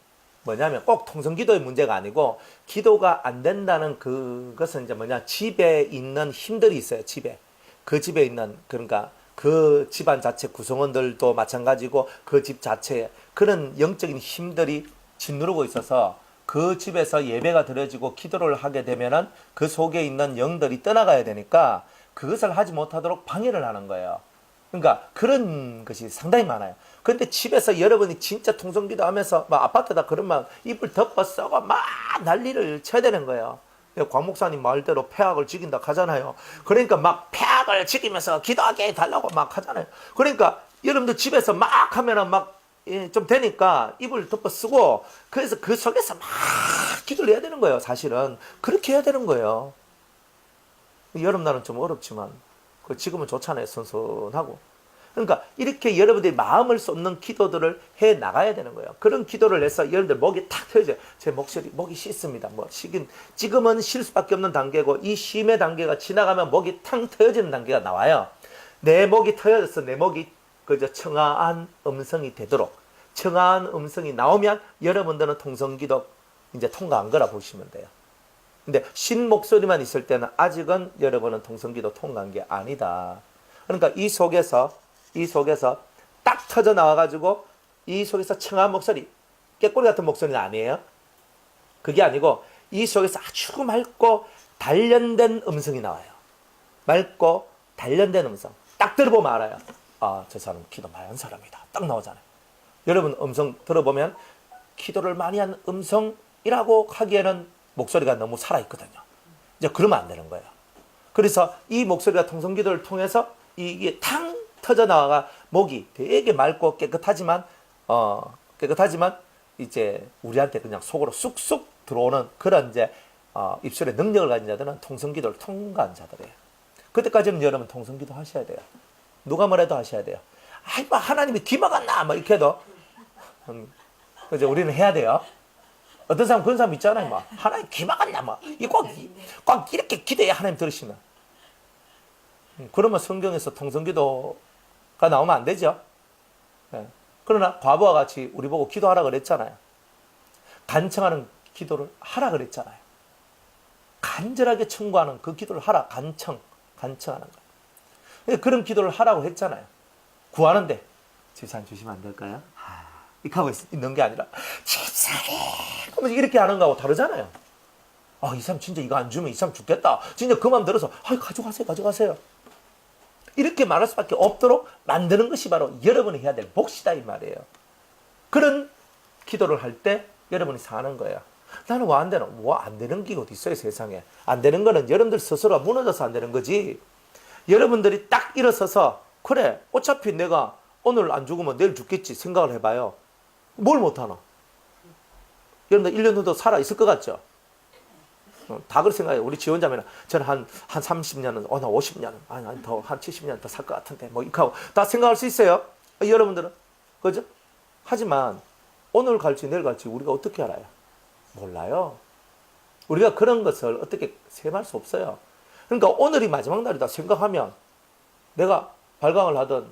[SPEAKER 1] 뭐냐면 꼭 통성기도의 문제가 아니고 기도가 안 된다는 그것은 이제 뭐냐 집에 있는 힘들이 있어요. 집에 그 집에 있는 그러니까 그 집안 자체 구성원들도 마찬가지고 그 집 자체에 그런 영적인 힘들이 짓누르고 있어서 그 집에서 예배가 드려지고 기도를 하게 되면은 그 속에 있는 영들이 떠나가야 되니까 그것을 하지 못하도록 방해를 하는 거예요. 그러니까 그런 것이 상당히 많아요. 근데 집에서 여러분이 진짜 통성기도 하면서 막 아파트다 그러면 이불 덮어 써고 막 난리를 쳐야 되는 거예요. 광 목사님 말대로 폐악을 죽인다 하잖아요. 그러니까 막 폐악을 죽이면서 기도하게 해달라고 막 하잖아요. 그러니까 여러분들 집에서 막 하면은 막 좀 되니까 이불 덮어 쓰고 그래서 그 속에서 막 기도를 해야 되는 거예요. 사실은 그렇게 해야 되는 거예요. 여름날은 좀 어렵지만 지금은 좋잖아요. 선선하고. 그러니까 이렇게 여러분들이 마음을 쏟는 기도들을 해 나가야 되는 거예요. 그런 기도를 해서 여러분들 목이 탁 트여져요. 제 목이 씻습니다. 지금은 쉴 수밖에 없는 단계고 이 쉼의 단계가 지나가면 목이 탕 트여지는 단계가 나와요. 내 목이 트여져서 내 목이 그저 청아한 음성이 되도록 청아한 음성이 나오면 여러분들은 통성기도 이제 통과한 거라 보시면 돼요. 근데 쉰 목소리만 있을 때는 아직은 여러분은 통성기도 통과한 게 아니다. 그러니까 이 속에서 딱 터져 나와가지고 이 속에서 청아한 목소리, 깨꼬리 같은 목소리는 아니에요. 그게 아니고 이 속에서 아주 맑고 단련된 음성이 나와요. 맑고 단련된 음성. 딱 들어보면 알아요. 아, 저 사람 기도 많이 한 사람이다. 딱 나오잖아요. 여러분 음성 들어보면 기도를 많이 한 음성이라고 하기에는 목소리가 너무 살아있거든요. 이제 그러면 안 되는 거예요. 그래서 이 목소리가 통성기도를 통해서 이게 탕 터져 나와가 목이 되게 맑고 깨끗하지만 이제 우리한테 그냥 속으로 쑥쑥 들어오는 그런 이제 입술의 능력을 가진 자들은 통성기도를 통과한 자들이에요. 그때까지는 여러분 통성기도 하셔야 돼요. 누가 뭐래도 하셔야 돼요. 아이, 뭐 하나님이 귀 막았나? 뭐 이렇게 해도 이제 우리는 해야 돼요. 어떤 사람 그런 사람 있잖아요. 막 하나님 귀 막았나? 막 꼭 이렇게 기도해야 하나님 들으시나? 그러면 성경에서 통성기도가 나오면 안 되죠. 네. 그러나 과부와 같이 우리 보고 기도하라 그랬잖아요. 간청하는 기도를 하라 그랬잖아요. 간절하게 청구하는 그 기도를 하라. 간청하는 거. 그런 기도를 하라고 했잖아요. 구하는데 집사님 주시면 안 될까요? 이렇게 하고 있는 게 아니라 집사님 그러면 이렇게 하는 거하고 다르잖아요. 아, 이 사람 진짜 이거 안 주면 이 사람 죽겠다. 진짜 그 마음 들어서 가져가세요. 이렇게 말할 수밖에 없도록 만드는 것이 바로 여러분이 해야 될 몫이다 이 말이에요. 그런 기도를 할 때 여러분이 사는 거예요. 나는 왜 안 되나? 뭐 안 되는 게 어디 있어요 세상에. 안 되는 거는 여러분들 스스로가 무너져서 안 되는 거지. 여러분들이 딱 일어서서 그래 어차피 내가 오늘 안 죽으면 내일 죽겠지 생각을 해봐요. 뭘 못하나? 여러분들 1년 후도 살아있을 것 같죠? 다 그렇게 생각해요. 우리 지원자면 저는 한 30년은, 나 50년은, 한 70년 더 살 것 같은데, 뭐, 이렇게 하고 다 생각할 수 있어요. 여러분들은. 그죠? 하지만 오늘 갈지 내일 갈지 우리가 어떻게 알아요? 몰라요. 우리가 그런 것을 어떻게 셈할 수 없어요. 그러니까 오늘이 마지막 날이다 생각하면 내가 발광을 하든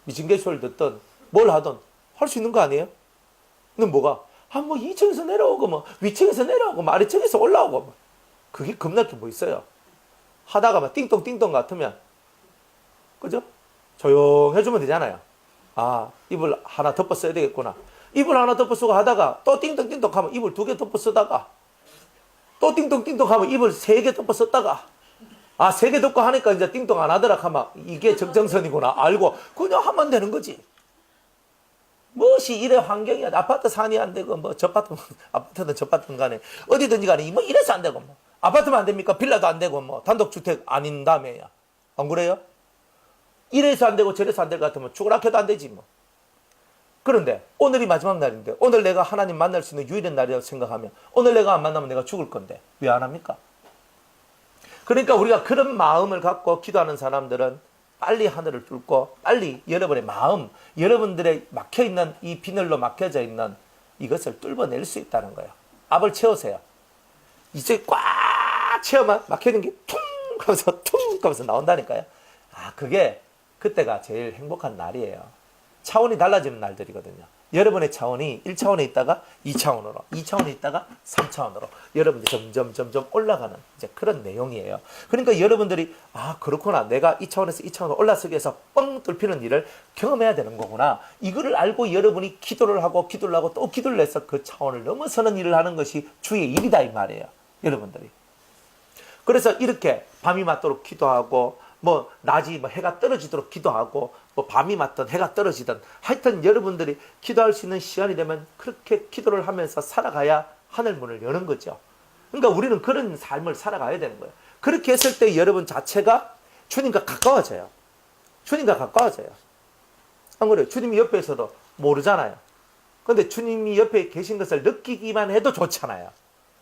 [SPEAKER 1] 미진개소를 듣든 뭘 하든 할 수 있는 거 아니에요? 근데 뭐가? 뭐 2층에서 내려오고 뭐 위층에서 내려오고 뭐 아래층에서 올라오고 뭐. 그게 겁날 게 뭐 있어요? 하다가 막 띵동띵동 같으면 그죠? 조용해주면 되잖아요. 아, 이불 하나 덮어 써야 되겠구나. 이불 하나 덮어 쓰고 하다가 또 띵동띵동 하면 이불 2개 덮어 쓰다가 또 띵동띵동 하면 이불 3개 덮어 썼다가 3개 덮고 하니까 이제 띵동 안 하더라 하면 이게 적정선이구나 알고 그냥 하면 되는 거지. 무엇이 이래 환경이야. 아파트 산이 안 되고 뭐 아파트든 저파트든 간에 어디든지 간에 뭐 이래서 안 되고 뭐 아파트만 안 됩니까? 빌라도 안 되고 뭐 단독주택 아닌 다음에야. 안 그래요? 이래서 안 되고 저래서 안 될 것 같으면 죽으라 해도 안 되지 뭐. 그런데 오늘이 마지막 날인데 오늘 내가 하나님 만날 수 있는 유일한 날이라고 생각하면 오늘 내가 안 만나면 내가 죽을 건데 왜 안 합니까? 그러니까 우리가 그런 마음을 갖고 기도하는 사람들은 빨리 하늘을 뚫고 빨리 여러분의 마음, 여러분들의 막혀있는 이 비늘로 막혀져 있는 이것을 뚫어낼 수 있다는 거예요. 압을 채우세요. 이제 꽉 채우면 막히는 게 퉁 하면서 퉁 하면서 나온다니까요. 그게 그때가 제일 행복한 날이에요. 차원이 달라지는 날들이거든요. 여러분의 차원이 1차원에 있다가 2차원으로, 2차원에 있다가 3차원으로 여러분들이 점점 올라가는 이제 그런 내용이에요. 그러니까 여러분들이 그렇구나. 내가 2차원에서 2차원으로 올라서기 위해서 뻥 뚫히는 일을 경험해야 되는 거구나. 이거를 알고 여러분이 기도를 하고 또 기도를 해서 그 차원을 넘어서는 일을 하는 것이 주의 일이다 이 말이에요. 여러분들이. 그래서 이렇게 밤이 맞도록 기도하고 낮이 해가 떨어지도록 기도하고 밤이 맞든 해가 떨어지든 하여튼 여러분들이 기도할 수 있는 시간이 되면 그렇게 기도를 하면서 살아가야 하늘 문을 여는 거죠. 그러니까 우리는 그런 삶을 살아가야 되는 거예요. 그렇게 했을 때 여러분 자체가 주님과 가까워져요. 주님과 가까워져요. 안 그래요? 주님이 옆에 있어도 모르잖아요. 근데 주님이 옆에 계신 것을 느끼기만 해도 좋잖아요.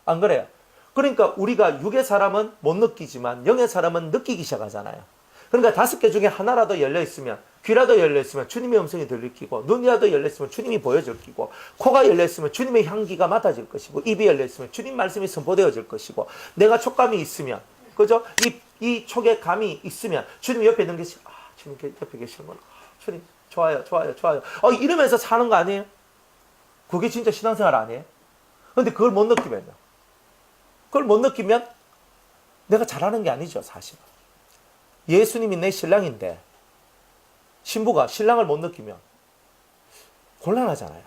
[SPEAKER 1] 안 그래요? 그러니까 우리가 육의 사람은 못 느끼지만 영의 사람은 느끼기 시작하잖아요. 그러니까 5개 중에 하나라도 열려있으면, 귀라도 열려있으면 주님의 음성이 들릴 끼고, 눈이라도 열려있으면 주님이 보여줄 끼고, 코가 열려있으면 주님의 향기가 맡아질 것이고, 입이 열려있으면 주님 말씀이 선포되어질 것이고, 내가 촉감이 있으면, 그죠? 이 촉의 감이 있으면 주님 옆에 있는 게, 주님 옆에 계시는구나. 주님 좋아요. 이러면서 사는 거 아니에요? 그게 진짜 신앙생활 아니에요? 근데 그걸 못 느끼면요. 그걸 못 느끼면 내가 잘하는 게 아니죠, 사실은. 예수님이 내 신랑인데 신부가 신랑을 못 느끼면 곤란하잖아요.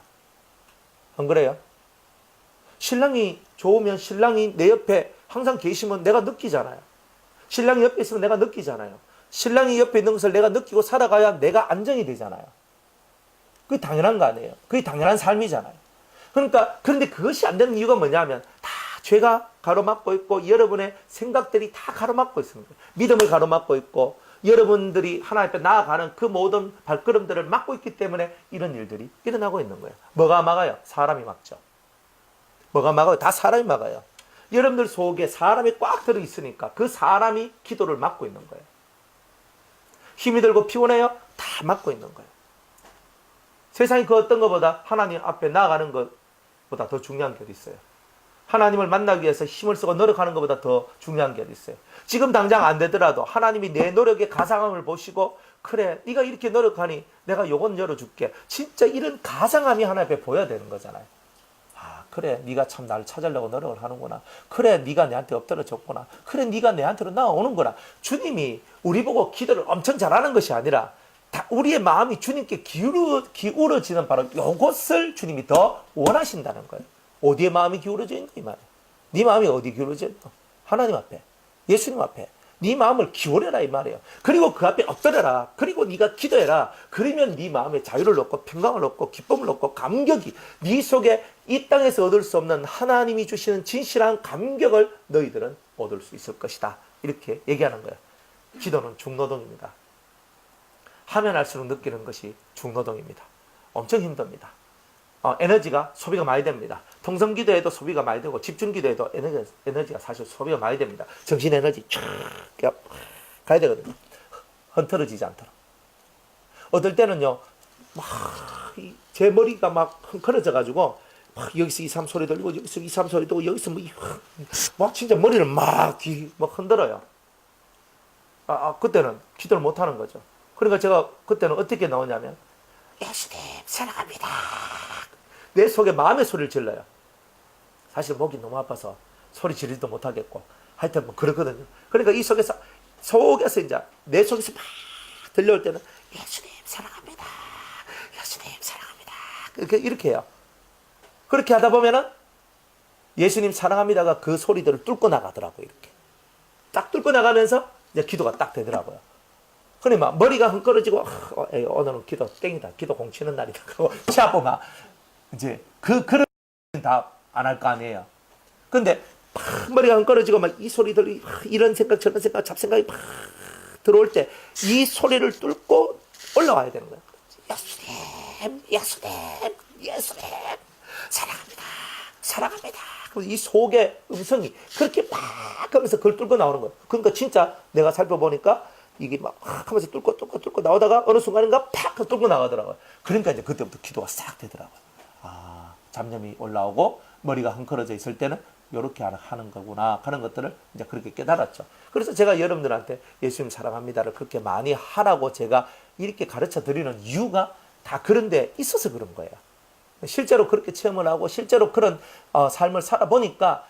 [SPEAKER 1] 안 그래요? 신랑이 좋으면 신랑이 내 옆에 항상 계시면 내가 느끼잖아요. 신랑이 옆에 있으면 내가 느끼잖아요. 신랑이 옆에 있는 것을 내가 느끼고 살아가야 내가 안정이 되잖아요. 그게 당연한 거 아니에요? 그게 당연한 삶이잖아요. 그런데 그것이 안 되는 이유가 뭐냐면 다 죄가 가로막고 있고 여러분의 생각들이 다 가로막고 있습니다. 믿음을 가로막고 있고 여러분들이 하나님 앞에 나아가는 그 모든 발걸음들을 막고 있기 때문에 이런 일들이 일어나고 있는 거예요. 뭐가 막아요? 사람이 막죠. 뭐가 막아요? 다 사람이 막아요. 여러분들 속에 사람이 꽉 들어있으니까 그 사람이 기도를 막고 있는 거예요. 힘이 들고 피곤해요? 다 막고 있는 거예요. 세상이 그 어떤 것보다 하나님 앞에 나아가는 것보다 더 중요한 게 어디 있어요? 하나님을 만나기 위해서 힘을 쓰고 노력하는 것보다 더 중요한 게 어디 있어요? 지금 당장 안 되더라도 하나님이 내 노력의 가상함을 보시고 그래 네가 이렇게 노력하니 내가 요건 열어줄게. 진짜 이런 가상함이 하나님 앞에 보여야 되는 거잖아요. 그래 네가 참 나를 찾으려고 노력을 하는구나. 그래 네가 내한테 엎드려졌구나. 그래 네가 내한테로 나오는구나. 주님이 우리 보고 기도를 엄청 잘하는 것이 아니라 우리의 마음이 주님께 기울어지는 바로 이것을 주님이 더 원하신다는 거예요. 어디에 마음이 기울어져 있는 이 말이에요. 네 마음이 어디 기울어져 있노? 하나님 앞에, 예수님 앞에 네 마음을 기울여라 이 말이에요. 그리고 그 앞에 엎드려라. 그리고 네가 기도해라. 그러면 네 마음에 자유를 얻고 평강을 얻고 기쁨을 얻고 감격이 네 속에 이 땅에서 얻을 수 없는 하나님이 주시는 진실한 감격을 너희들은 얻을 수 있을 것이다. 이렇게 얘기하는 거예요. 기도는 중노동입니다. 하면 할수록 느끼는 것이 중노동입니다. 엄청 힘듭니다. 에너지가 소비가 많이 됩니다. 통성기도에도 소비가 많이 되고 집중기도에도 에너지가 사실 소비가 많이 됩니다. 정신 에너지 쫙 가야 되거든요. 흔들어지지 않도록. 어떨 때는요, 제 머리가 막 흔들어져가지고 막 여기서 이삼 소리 들리고 여기서 이삼 소리 들리고 여기서 막 진짜 머리를 막 흔들어요. 그때는 기도를 못 하는 거죠. 그러니까 제가 그때는 어떻게 나오냐면 예수님 사랑합니다. 내 속에 마음의 소리를 질러요. 사실 목이 너무 아파서 소리 지르지도 못하겠고 하여튼 그렇거든요. 그러니까 이 속에서 이제 내 속에서 막 들려올 때는 예수님 사랑합니다. 예수님 사랑합니다. 이렇게 해요. 그렇게 하다 보면은 예수님 사랑합니다가 그 소리들을 뚫고 나가더라고요. 이렇게 딱 뚫고 나가면서 이제 기도가 딱 되더라고요. 그러니 막 머리가 흥걸어지고 오늘은 기도 땡이다. 기도 공치는 날이다. 그리고 치아보 막 이제 그런 다 안 할 거 아니에요. 근데 머리가 흥걸어지고 막 이 소리들이 이런 생각 저런 생각 잡생각이 막 들어올 때 이 소리를 뚫고 올라와야 되는 거예요. 예수님 사랑합니다. 사랑합니다. 이 속의 음성이 그렇게 막 하면서 그걸 뚫고 나오는 거예요. 그러니까 진짜 내가 살펴보니까 이게 막 하면서 뚫고 나오다가 어느 순간인가 팍 뚫고 나가더라고요. 그러니까 이제 그때부터 기도가 싹 되더라고요. 잡념이 올라오고 머리가 헝클어져 있을 때는 이렇게 하는 거구나 하는 것들을 이제 그렇게 깨달았죠. 그래서 제가 여러분들한테 예수님 사랑합니다를 그렇게 많이 하라고 제가 이렇게 가르쳐 드리는 이유가 다 그런 데 있어서 그런 거예요. 실제로 그렇게 체험을 하고 실제로 그런 삶을 살아보니까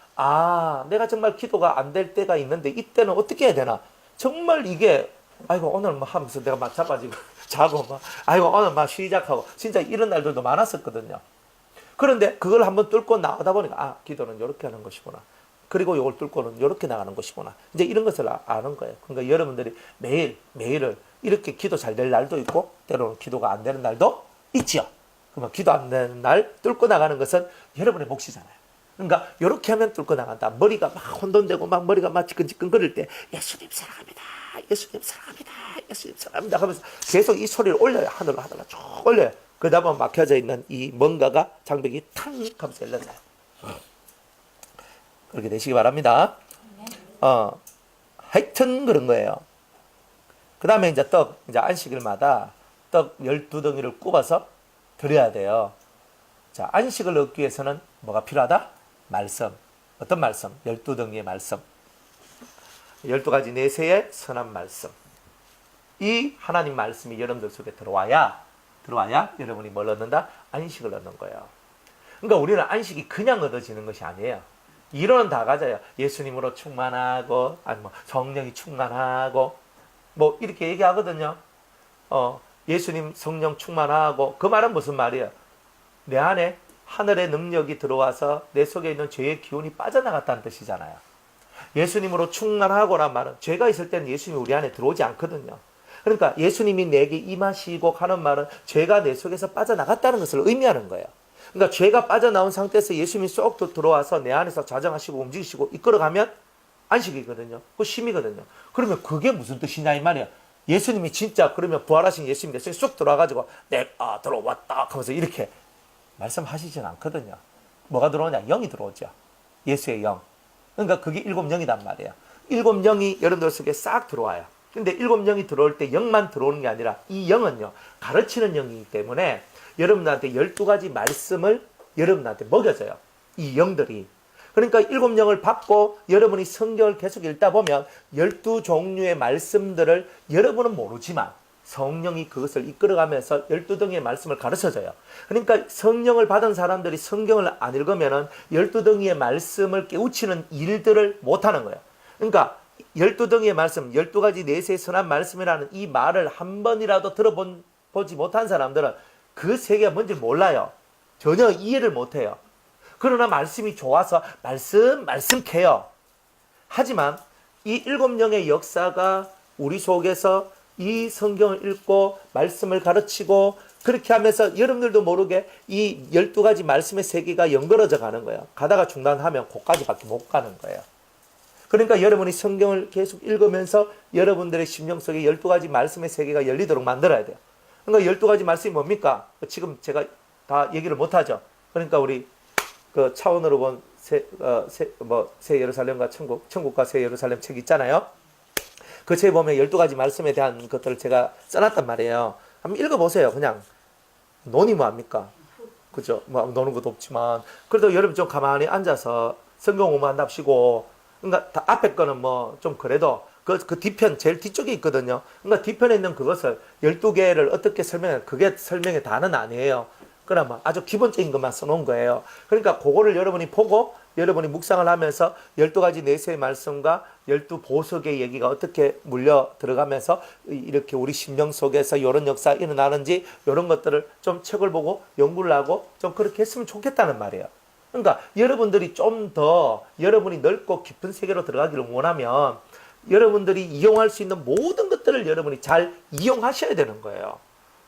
[SPEAKER 1] 내가 정말 기도가 안 될 때가 있는데 이때는 어떻게 해야 되나? 정말 이게 아이고 오늘 뭐 하면서 내가 막 자빠지고 자고 막 아이고 오늘 막 시작하고 진짜 이런 날들도 많았었거든요. 그런데 그걸 한번 뚫고 나가다 보니까 기도는 이렇게 하는 것이구나. 그리고 이걸 뚫고는 이렇게 나가는 것이구나. 이제 이런 것을 아는 거예요. 그러니까 여러분들이 매일을 이렇게 기도 잘 될 날도 있고 때로는 기도가 안 되는 날도 있지요. 그러면 기도 안 되는 날 뚫고 나가는 것은 여러분의 몫이잖아요. 그러니까 이렇게 하면 뚫고 나간다. 머리가 막 혼돈되고 막 머리가 막 지끈지끈 거릴 때 예수님 사랑합니다. 예수님 사랑합니다. 예수님 사랑합니다 하면서 계속 이 소리를 올려요. 하늘로 쭉 올려요. 그러다 보면 막혀져 있는 이 뭔가가 장벽이 탕 하면서 열려져요. 그렇게 되시기 바랍니다. 하여튼 그런 거예요. 그 다음에 이제 이제 안식일마다 떡 12덩이를 굽어서 드려야 돼요. 자, 안식을 얻기 위해서는 뭐가 필요하다? 말씀. 어떤 말씀? 12덩이의 말씀. 12가지 내세의 선한 말씀. 이 하나님 말씀이 여러분들 속에 들어와야 여러분이 뭘 얻는다? 안식을 얻는 거예요. 그러니까 우리는 안식이 그냥 얻어지는 것이 아니에요. 이론은 다 가져요. 예수님으로 충만하고, 성령이 충만하고, 이렇게 얘기하거든요. 예수님 성령 충만하고, 그 말은 무슨 말이에요? 내 안에 하늘의 능력이 들어와서 내 속에 있는 죄의 기운이 빠져나갔다는 뜻이잖아요. 예수님으로 충만하고란 말은 죄가 있을 때는 예수님이 우리 안에 들어오지 않거든요. 그러니까 예수님이 내게 임하시고 하는 말은 죄가 내 속에서 빠져나갔다는 것을 의미하는 거예요. 그러니까 죄가 빠져나온 상태에서 예수님이 쏙 들어와서 내 안에서 자정하시고 움직이시고 이끌어가면 안식이거든요. 그 쉼이거든요. 그러면 그게 무슨 뜻이냐 이 말이에요. 예수님이 진짜 그러면 부활하신 예수님 내 속에 쏙 들어와가지고 내가 들어왔다 하면서 이렇게 말씀하시진 않거든요. 뭐가 들어오냐? 영이 들어오죠. 예수의 영. 그러니까 그게 일곱 영이란 말이에요. 일곱 영이 여러분들 속에 싹 들어와요. 근데 일곱 영이 들어올 때 영만 들어오는 게 아니라 이 영은요, 가르치는 영이기 때문에 여러분들한테 12가지 말씀을 여러분한테 먹여줘요. 이 영들이. 그러니까 일곱 영을 받고 여러분이 성경을 계속 읽다 보면 12종류의 말씀들을 여러분은 모르지만 성령이 그것을 이끌어가면서 12덩이의 말씀을 가르쳐줘요. 그러니까 성령을 받은 사람들이 성경을 안 읽으면은 12덩이의 말씀을 깨우치는 일들을 못하는 거예요. 그러니까 12덩이의 말씀, 12가지 내세의 선한 말씀이라는 이 말을 한 번이라도 들어보지 못한 사람들은 그 세계가 뭔지 몰라요. 전혀 이해를 못해요. 그러나 말씀이 좋아서 말씀 캐요. 하지만 이 일곱 영의 역사가 우리 속에서 이 성경을 읽고 말씀을 가르치고 그렇게 하면서 여러분들도 모르게 이 12가지 말씀의 세계가 연결어져 가는 거예요. 가다가 중단하면 거기까지밖에 못 가는 거예요. 그러니까 여러분이 성경을 계속 읽으면서 여러분들의 심령 속에 12가지 말씀의 세계가 열리도록 만들어야 돼요. 그러니까 12가지 말씀이 뭡니까? 지금 제가 다 얘기를 못하죠. 그러니까 우리 그 차원으로 본 새 예루살렘과 천국과 새 예루살렘 책 있잖아요. 그 책에 보면 12가지 말씀에 대한 것들을 제가 써놨단 말이에요. 한번 읽어보세요. 그냥 논이 뭐합니까? 그죠? 노는 것도 없지만 그래도 여러분 좀 가만히 앉아서 성경 공부한답시고 그러니까 앞에 거는 좀 그래도 그 뒤편 제일 뒤쪽에 있거든요. 그러니까 뒤편에 있는 그것을 12개를 어떻게 그게 설명의 다는 아니에요. 그러면 아주 기본적인 것만 써놓은 거예요. 그러니까 그거를 여러분이 보고 여러분이 묵상을 하면서 12가지 내세의 말씀과 12보석의 얘기가 어떻게 물려 들어가면서 이렇게 우리 심령 속에서 이런 역사가 일어나는지 이런 것들을 좀 책을 보고 연구를 하고 좀 그렇게 했으면 좋겠다는 말이에요. 그러니까 여러분들이 좀 더 여러분이 넓고 깊은 세계로 들어가기를 원하면 여러분들이 이용할 수 있는 모든 것들을 여러분이 잘 이용하셔야 되는 거예요.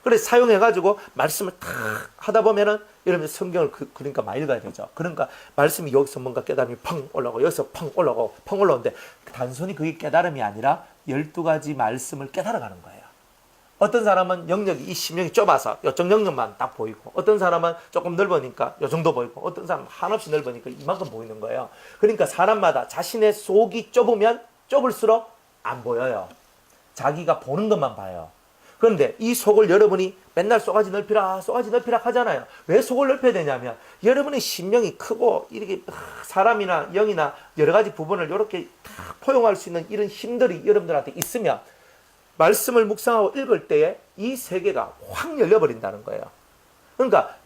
[SPEAKER 1] 그래서 사용해가지고 말씀을 탁 하다 보면은 여러분 성경을 그러니까 많이 읽어야 되죠. 그러니까 말씀이 여기서 뭔가 깨달음이 펑 올라오고 여기서 펑 올라오고 펑 올라오는데 단순히 그게 깨달음이 아니라 12가지 말씀을 깨달아가는 거예요. 어떤 사람은 영역이 이 심령이 좁아서 이쪽 영역만 딱 보이고 어떤 사람은 조금 넓으니까 이 정도 보이고 어떤 사람은 한없이 넓으니까 이만큼 보이는 거예요. 그러니까 사람마다 자신의 속이 좁으면 좁을수록 안 보여요. 자기가 보는 것만 봐요. 그런데 이 속을 여러분이 맨날 쏘가지 넓히라 하잖아요. 왜 속을 넓혀야 되냐면 여러분의 심령이 크고 이렇게 사람이나 영이나 여러 가지 부분을 이렇게 다 포용할 수 있는 이런 힘들이 여러분들한테 있으면 말씀을 묵상하고 읽을 때에 이 세계가 확 열려버린다는 거예요. 그러니까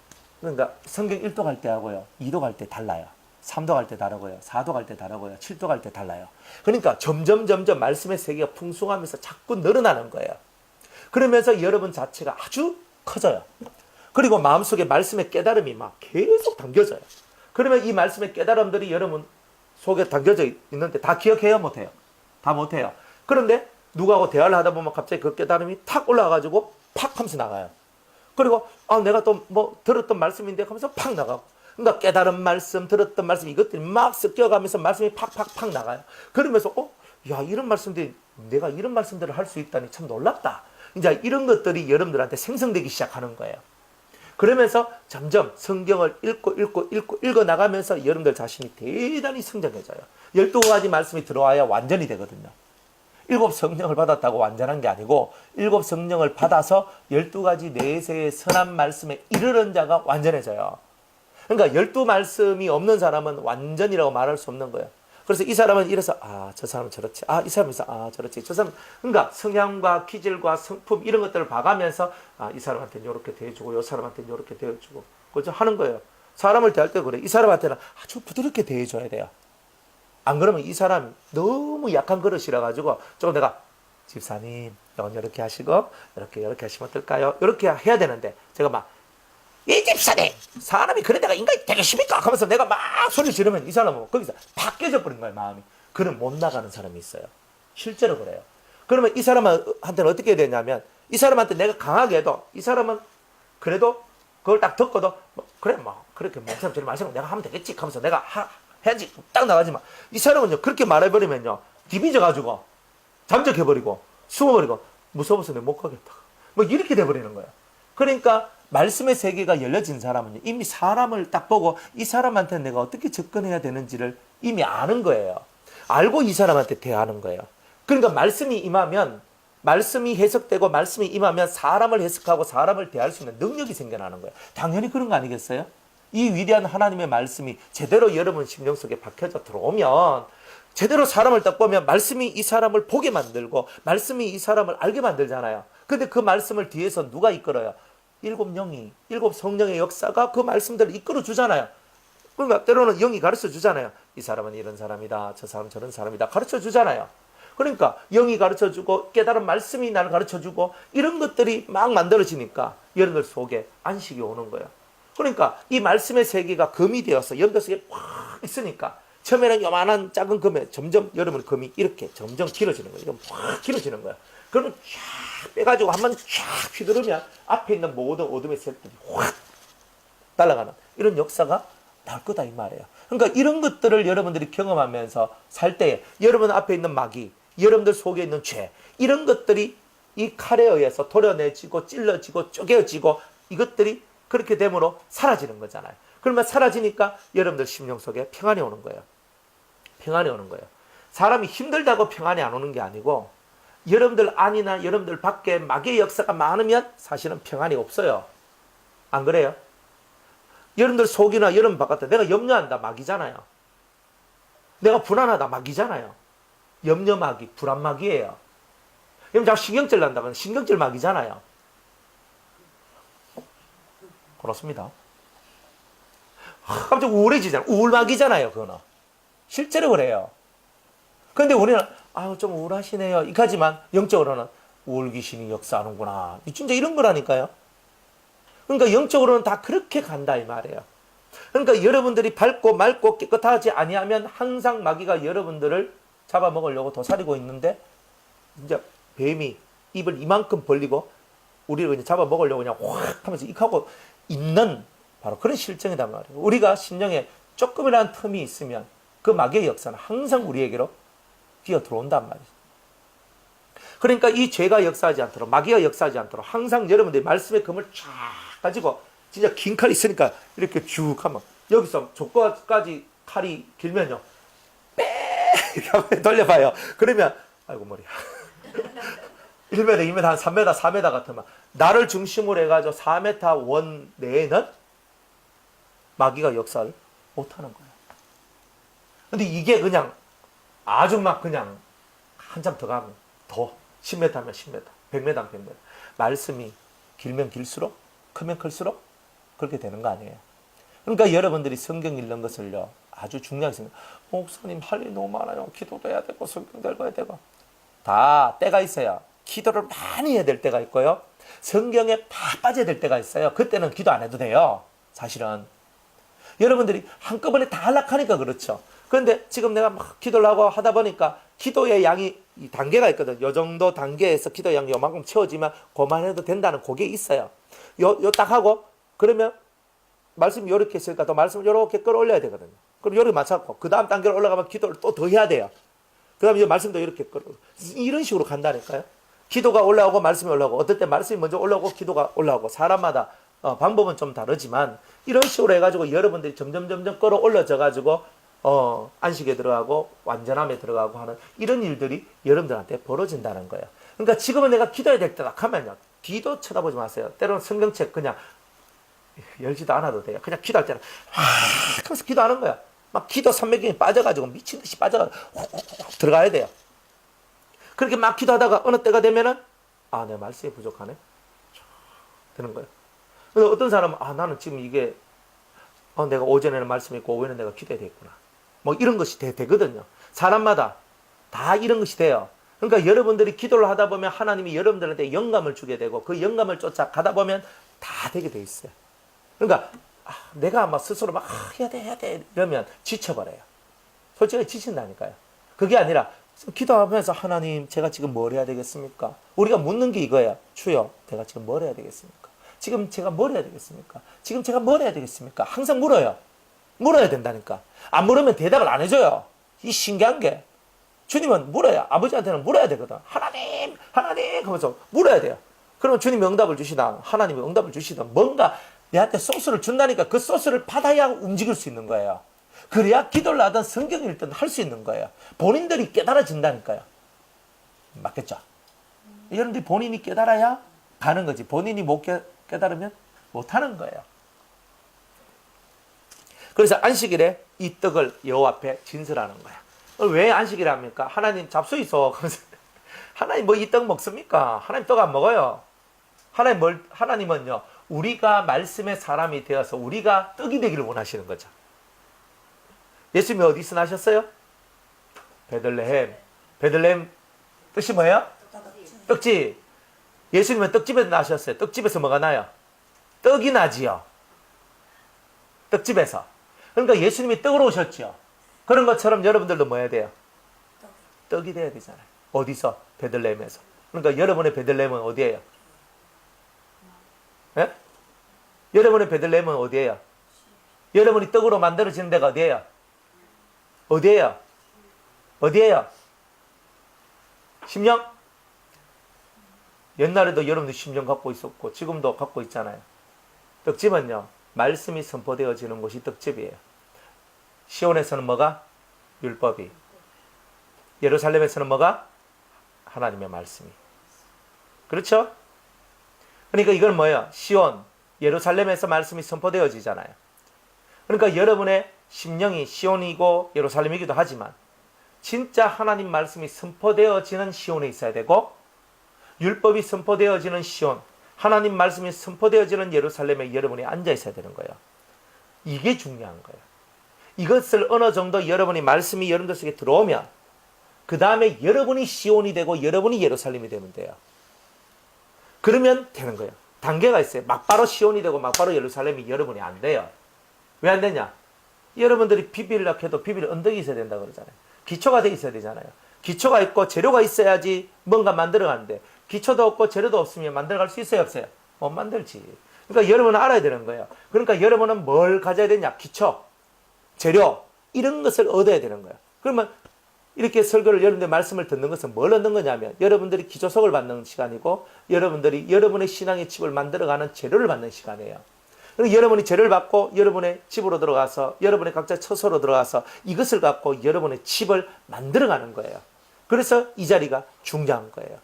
[SPEAKER 1] 성경 1도 갈 때 하고요. 2도 갈 때 달라요. 3도 갈 때 다르고요. 4도 갈 때 다르고요. 7도 갈 때 달라요. 그러니까 점점 말씀의 세계가 풍성하면서 자꾸 늘어나는 거예요. 그러면서 여러분 자체가 아주 커져요. 그리고 마음속에 말씀의 깨달음이 막 계속 담겨져요. 그러면 이 말씀의 깨달음들이 여러분 속에 담겨져 있는데 다 기억해요? 못해요? 다 못해요. 그런데 누구하고 대화를 하다 보면 갑자기 그 깨달음이 탁 올라와가지고 팍 하면서 나가요. 그리고 내가 또 뭐 들었던 말씀인데 하면서 팍 나가고. 그러니까 깨달은 말씀, 들었던 말씀 이것들이 막 섞여가면서 말씀이 팍팍팍 나가요. 그러면서 야 이런 말씀들이 내가 이런 말씀들을 할 수 있다니 참 놀랍다. 이제 이런 것들이 여러분들한테 생성되기 시작하는 거예요. 그러면서 점점 성경을 읽어 나가면서 여러분들 자신이 대단히 성장해져요. 12가지 말씀이 들어와야 완전히 되거든요. 7 성령을 받았다고 완전한 게 아니고 7 성령을 받아서 12가지 내세의 선한 말씀에 이르는 자가 완전해져요. 그러니까 12말씀이 없는 사람은 완전이라고 말할 수 없는 거예요. 그래서 이 사람은 이래서 저 사람은 저렇지. 이 사람은 저렇지. 저 사람 그러니까 성향과 기질과 성품 이런 것들을 봐가면서 이 사람한테는 이렇게 대해주고 이 사람한테는 이렇게 대해주고 그죠 하는 거예요. 사람을 대할 때 그래. 이 사람한테는 아주 부드럽게 대해줘야 돼요. 안 그러면 이 사람 너무 약한 그릇이라 가지고 조금 내가 집사님 이건 이렇게 하시고 이렇게 하시면 어떨까요? 이렇게 해야 되는데 제가 막 이 집사님 사람이 그런 데가 인간이 되겠습니까? 하면서 내가 막 소리 지르면 이 사람은 거기서 팍 깨져버린 거예요. 마음이. 그는 못 나가는 사람이 있어요. 실제로 그래요. 그러면 이 사람한테는 어떻게 해야 되냐면 이 사람한테 내가 강하게 해도 이 사람은 그래도 그걸 딱 듣고도 그래 뭐 그렇게 목사님 저리 말씀을 내가 하면 되겠지 하면서 내가 해야지 딱 나가지만 이 사람은요 그렇게 말해버리면요 디비져가지고 잠적해버리고 숨어버리고 무서워서 내가 못 가겠다 뭐 이렇게 돼버리는 거예요. 그러니까 말씀의 세계가 열려진 사람은 이미 사람을 딱 보고 이 사람한테 내가 어떻게 접근해야 되는지를 이미 아는 거예요. 알고 이 사람한테 대하는 거예요. 그러니까 말씀이 임하면 말씀이 해석되고 말씀이 임하면 사람을 해석하고 사람을 대할 수 있는 능력이 생겨나는 거예요. 당연히 그런 거 아니겠어요? 이 위대한 하나님의 말씀이 제대로 여러분 심령 속에 박혀져 들어오면 제대로 사람을 딱 보면 말씀이 이 사람을 보게 만들고 말씀이 이 사람을 알게 만들잖아요. 근데 그 말씀을 뒤에서 누가 이끌어요? 7 영이, 7 성령의 역사가 그 말씀들을 이끌어 주잖아요. 그러니까 때로는 영이 가르쳐 주잖아요. 이 사람은 이런 사람이다. 저 사람은 저런 사람이다. 가르쳐 주잖아요. 그러니까 영이 가르쳐 주고 깨달은 말씀이 나를 가르쳐 주고 이런 것들이 막 만들어지니까 여러분들 속에 안식이 오는 거예요. 그러니까 이 말씀의 세계가 금이 되어서 여러분들 속에 확 있으니까 처음에는 요만한 작은 금에 점점 여러분 금이 이렇게 점점 길어지는 거예요. 확 길어지는 거예요. 그러면 쫙 빼가지고 한번 쫙 휘두르면 앞에 있는 모든 어둠의 색들이 확 날아가는 이런 역사가 나올 거다 이 말이에요. 그러니까 이런 것들을 여러분들이 경험하면서 살 때에 여러분 앞에 있는 마귀, 여러분들 속에 있는 죄 이런 것들이 이 칼에 의해서 도려내지고 찔러지고 쪼개어지고 이것들이 그렇게 됨으로 사라지는 거잖아요. 그러면 사라지니까 여러분들 심령 속에 평안이 오는 거예요. 평안이 오는 거예요. 사람이 힘들다고 평안이 안 오는 게 아니고 여러분들 안이나 여러분들 밖에 마귀의 역사가 많으면 사실은 평안이 없어요. 안 그래요? 여러분들 속이나 여러분 바깥에 내가 염려한다 마귀잖아요. 내가 불안하다 마귀잖아요. 염려 마귀, 불안 마귀예요. 여러분 자꾸 신경질 난다. 신경질 마귀잖아요. 그렇습니다. 갑자기 우울해지잖아요. 우울마귀잖아요. 그거는. 실제로 그래요. 그런데 우리는 좀 우울하시네요. 이까지만 영적으로는 우울귀신이 역사하는구나. 진짜 이런 거라니까요. 그러니까 영적으로는 다 그렇게 간다 이 말이에요. 그러니까 여러분들이 밝고 맑고 깨끗하지 아니하면 항상 마귀가 여러분들을 잡아먹으려고 도사리고 있는데 이제 뱀이 입을 이만큼 벌리고 우리를 그냥 잡아먹으려고 그냥 확 하면서 익하고 있는 바로 그런 실정이란 말이에요. 우리가 심령에 조금이라는 틈이 있으면 그 마귀의 역사는 항상 우리에게로 기어 들어온단 말이죠. 그러니까 이 죄가 역사하지 않도록 마귀가 역사하지 않도록 항상 여러분들이 말씀의 금을 쫙 가지고 진짜 긴 칼이 있으니까 이렇게 쭉 하면 여기서 조과까지 칼이 길면요 빼 이렇게 한번 돌려봐요. 그러면 아이고 머리야 1m, 2m, 한 3m, 4m 같으면 나를 중심으로 해가지고 4m 원 내에는 마귀가 역사를 못하는 거예요. 근데 이게 그냥 아주 막 그냥 한참 더 가면 더 10m면 10m, 100m면 100m. 말씀이 길면 길수록 크면 클수록 그렇게 되는 거 아니에요. 그러니까 여러분들이 성경 읽는 것을요 아주 중요하게 생각해요. 목사님 할 일이 너무 많아요. 기도도 해야 되고 성경도 읽어야 되고 다 때가 있어요. 기도를 많이 해야 될 때가 있고요. 성경에 팍 빠져야 될 때가 있어요. 그때는 기도 안 해도 돼요. 사실은. 여러분들이 한꺼번에 다 하락하니까 그렇죠. 그런데 지금 내가 막 기도를 하고 하다 보니까 기도의 양이 단계가 있거든. 요 정도 단계에서 기도 양이 요만큼 채워지면 그만해도 된다는 그게 있어요. 요 딱 하고 그러면 말씀이 요렇게 있으니까 또 말씀을 요렇게 끌어올려야 되거든요. 그럼 요렇게 맞춰갖고 그 다음 단계로 올라가면 기도를 또 더 해야 돼요. 그 다음에 말씀도 이렇게 끌어 이런 식으로 간다니까요. 기도가 올라오고 말씀이 올라오고 어떨 때 말씀이 먼저 올라오고 기도가 올라오고 사람마다 방법은 좀 다르지만 이런 식으로 해가지고 여러분들이 점점 끌어올려져 가지고 안식에 들어가고 완전함에 들어가고 하는 이런 일들이 여러분들한테 벌어진다는 거예요. 그러니까 지금은 내가 기도해야 될 때다 하면요 뒤도 쳐다보지 마세요. 때로는 성경책 그냥 열지도 않아도 돼요. 그냥 기도할 때는 하면서 기도하는 거야. 막 기도 산맥이 빠져가지고 미친 듯이 빠져가지고 훅 들어가야 돼요. 그렇게 막 기도하다가 어느 때가 되면은 내 말씀이 부족하네 되는 거예요. 그래서 어떤 사람은 나는 지금 이게 내가 오전에는 말씀이 있고 오후에는 내가 기도해야 되겠구나 뭐 이런 것이 되거든요. 사람마다 다 이런 것이 돼요. 그러니까 여러분들이 기도를 하다 보면 하나님이 여러분들한테 영감을 주게 되고 그 영감을 쫓아가다 보면 다 되게 돼 있어요. 그러니까 내가 막 스스로 막 해야 돼 이러면 지쳐버려요. 솔직히 지친다니까요. 그게 아니라 기도하면서 하나님 제가 지금 뭘 해야 되겠습니까? 우리가 묻는 게 이거예요. 주여 내가 지금 뭘 해야 되겠습니까? 지금 제가 뭘 해야 되겠습니까? 지금 제가 뭘 해야 되겠습니까? 항상 물어요. 물어야 된다니까. 안 물으면 대답을 안 해줘요. 이 신기한 게 주님은 물어야 아버지한테는 물어야 되거든. 하나님 하면서 물어야 돼요. 그러면 주님이 응답을 주시다 하나님이 응답을 주시든 뭔가 내한테 소스를 준다니까 그 소스를 받아야 움직일 수 있는 거예요. 그래야 기도를 하든 성경 읽든 할 수 있는 거예요. 본인들이 깨달아진다니까요. 맞겠죠? 여러분들이 본인이 깨달아야 가는 거지. 본인이 못 깨달으면 못 하는 거예요. 그래서 안식일에 이 떡을 여호와 앞에 진설하는 거야. 왜 안식일을 합니까? 하나님 잡수 있어. 하나님 뭐 이 떡 먹습니까? 하나님 떡 안 먹어요. 하나님은요 우리가 말씀의 사람이 되어서 우리가 떡이 되기를 원하시는 거죠. 예수님이 어디서 나셨어요? 베들레헴 뜻이 뭐예요? 떡집. 예수님은 떡집에서 나셨어요. 떡집에서 뭐가 나요? 떡이 나지요. 떡집에서. 그러니까 예수님이 떡으로 오셨죠. 그런 것처럼 여러분들도 뭐 해야 돼요? 떡이 돼야 되잖아요. 어디서? 베들레헴에서. 그러니까 여러분의 베들레헴은 어디예요? 예? 여러분의 베들레헴은 어디예요? 여러분이 떡으로 만들어지는 데가 어디예요? 어디예요? 심령? 옛날에도 여러분들 심령 갖고 있었고 지금도 갖고 있잖아요. 떡집은요 말씀이 선포되어지는 곳이 떡집이에요. 시온에서는 뭐가? 율법이. 예루살렘에서는 뭐가? 하나님의 말씀이. 그렇죠? 그러니까 이건 뭐예요? 시온, 예루살렘에서 말씀이 선포되어지잖아요. 그러니까 여러분의 심령이 시온이고 예루살렘이기도 하지만 진짜 하나님 말씀이 선포되어지는 시온에 있어야 되고 율법이 선포되어지는 시온, 하나님 말씀이 선포되어지는 예루살렘에 여러분이 앉아 있어야 되는 거예요. 이게 중요한 거예요. 이것을 어느 정도 여러분이 말씀이 여러분들 속에 들어오면 그 다음에 여러분이 시온이 되고 여러분이 예루살렘이 되면 돼요. 그러면 되는 거예요. 단계가 있어요. 막바로 시온이 되고 막바로 예루살렘이 여러분이 안 돼요. 왜 안 되냐? 여러분들이 비빌려고 해도 비빌 언덕이 있어야 된다고 그러잖아요. 기초가 돼 있어야 되잖아요. 기초가 있고 재료가 있어야지 뭔가 만들어가는데 기초도 없고 재료도 없으면 만들어갈 수 있어요? 없어요? 못 만들지. 그러니까 여러분은 알아야 되는 거예요. 그러니까 여러분은 뭘 가져야 되냐? 기초, 재료 이런 것을 얻어야 되는 거예요. 그러면 이렇게 설교를 여러분들 말씀을 듣는 것은 뭘 얻는 거냐면 여러분들이 기초석을 받는 시간이고 여러분들이 여러분의 신앙의 집을 만들어가는 재료를 받는 시간이에요. 그리고 여러분이 재료를 받고 여러분의 집으로 들어가서 여러분의 각자 처소로 들어가서 이것을 갖고 여러분의 집을 만들어가는 거예요. 그래서 이 자리가 중요한 거예요.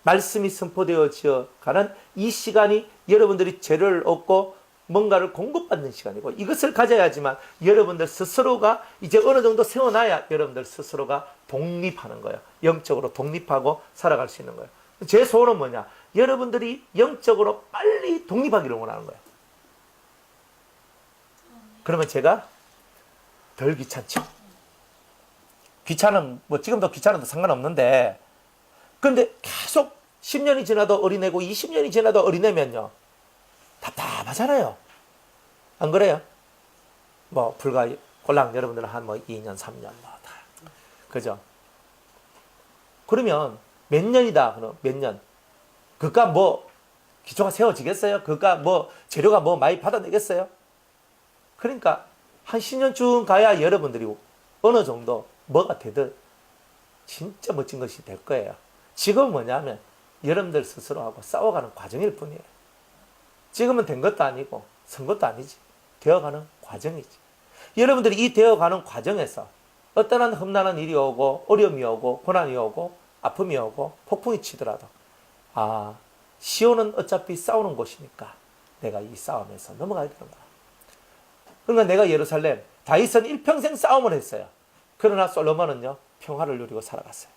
[SPEAKER 1] 말씀이 선포되어져 가는 이 시간이 여러분들이 재료를 얻고 뭔가를 공급받는 시간이고, 이것을 가져야지만 여러분들 스스로가 이제 어느 정도 세워놔야 여러분들 스스로가 독립하는 거예요. 영적으로 독립하고 살아갈 수 있는 거예요. 제 소원은 뭐냐? 여러분들이 영적으로 빨리 독립하기를 원하는 거예요. 그러면 제가 덜 귀찮죠. 귀찮은, 뭐 지금도 귀찮아도 상관없는데, 근데 계속 10년이 지나도 어린애고 20년이 지나도 어린애면요, 답답하잖아요. 안 그래요? 뭐 불과 꼴랑 여러분들은 한 뭐 2년 3년 뭐 다 그죠? 그러면 몇 년이다. 그럼 몇 년? 그깟 뭐 기초가 세워지겠어요? 그깟 뭐 재료가 뭐 많이 받아내겠어요? 그러니까 한 10년쯤 가야 여러분들이 어느 정도 뭐가 되든 진짜 멋진 것이 될 거예요. 지금은 뭐냐면 여러분들 스스로하고 싸워가는 과정일 뿐이에요. 지금은 된 것도 아니고 선 것도 아니지. 되어가는 과정이지. 여러분들이 이 되어가는 과정에서 어떠한 험난한 일이 오고 어려움이 오고 고난이 오고 아픔이 오고 폭풍이 치더라도, 아, 시온은 어차피 싸우는 곳이니까 내가 이 싸움에서 넘어가야 되는구나. 그러니까 내가 예루살렘, 다윗은 일평생 싸움을 했어요. 그러나 솔로몬은요, 평화를 누리고 살아갔어요.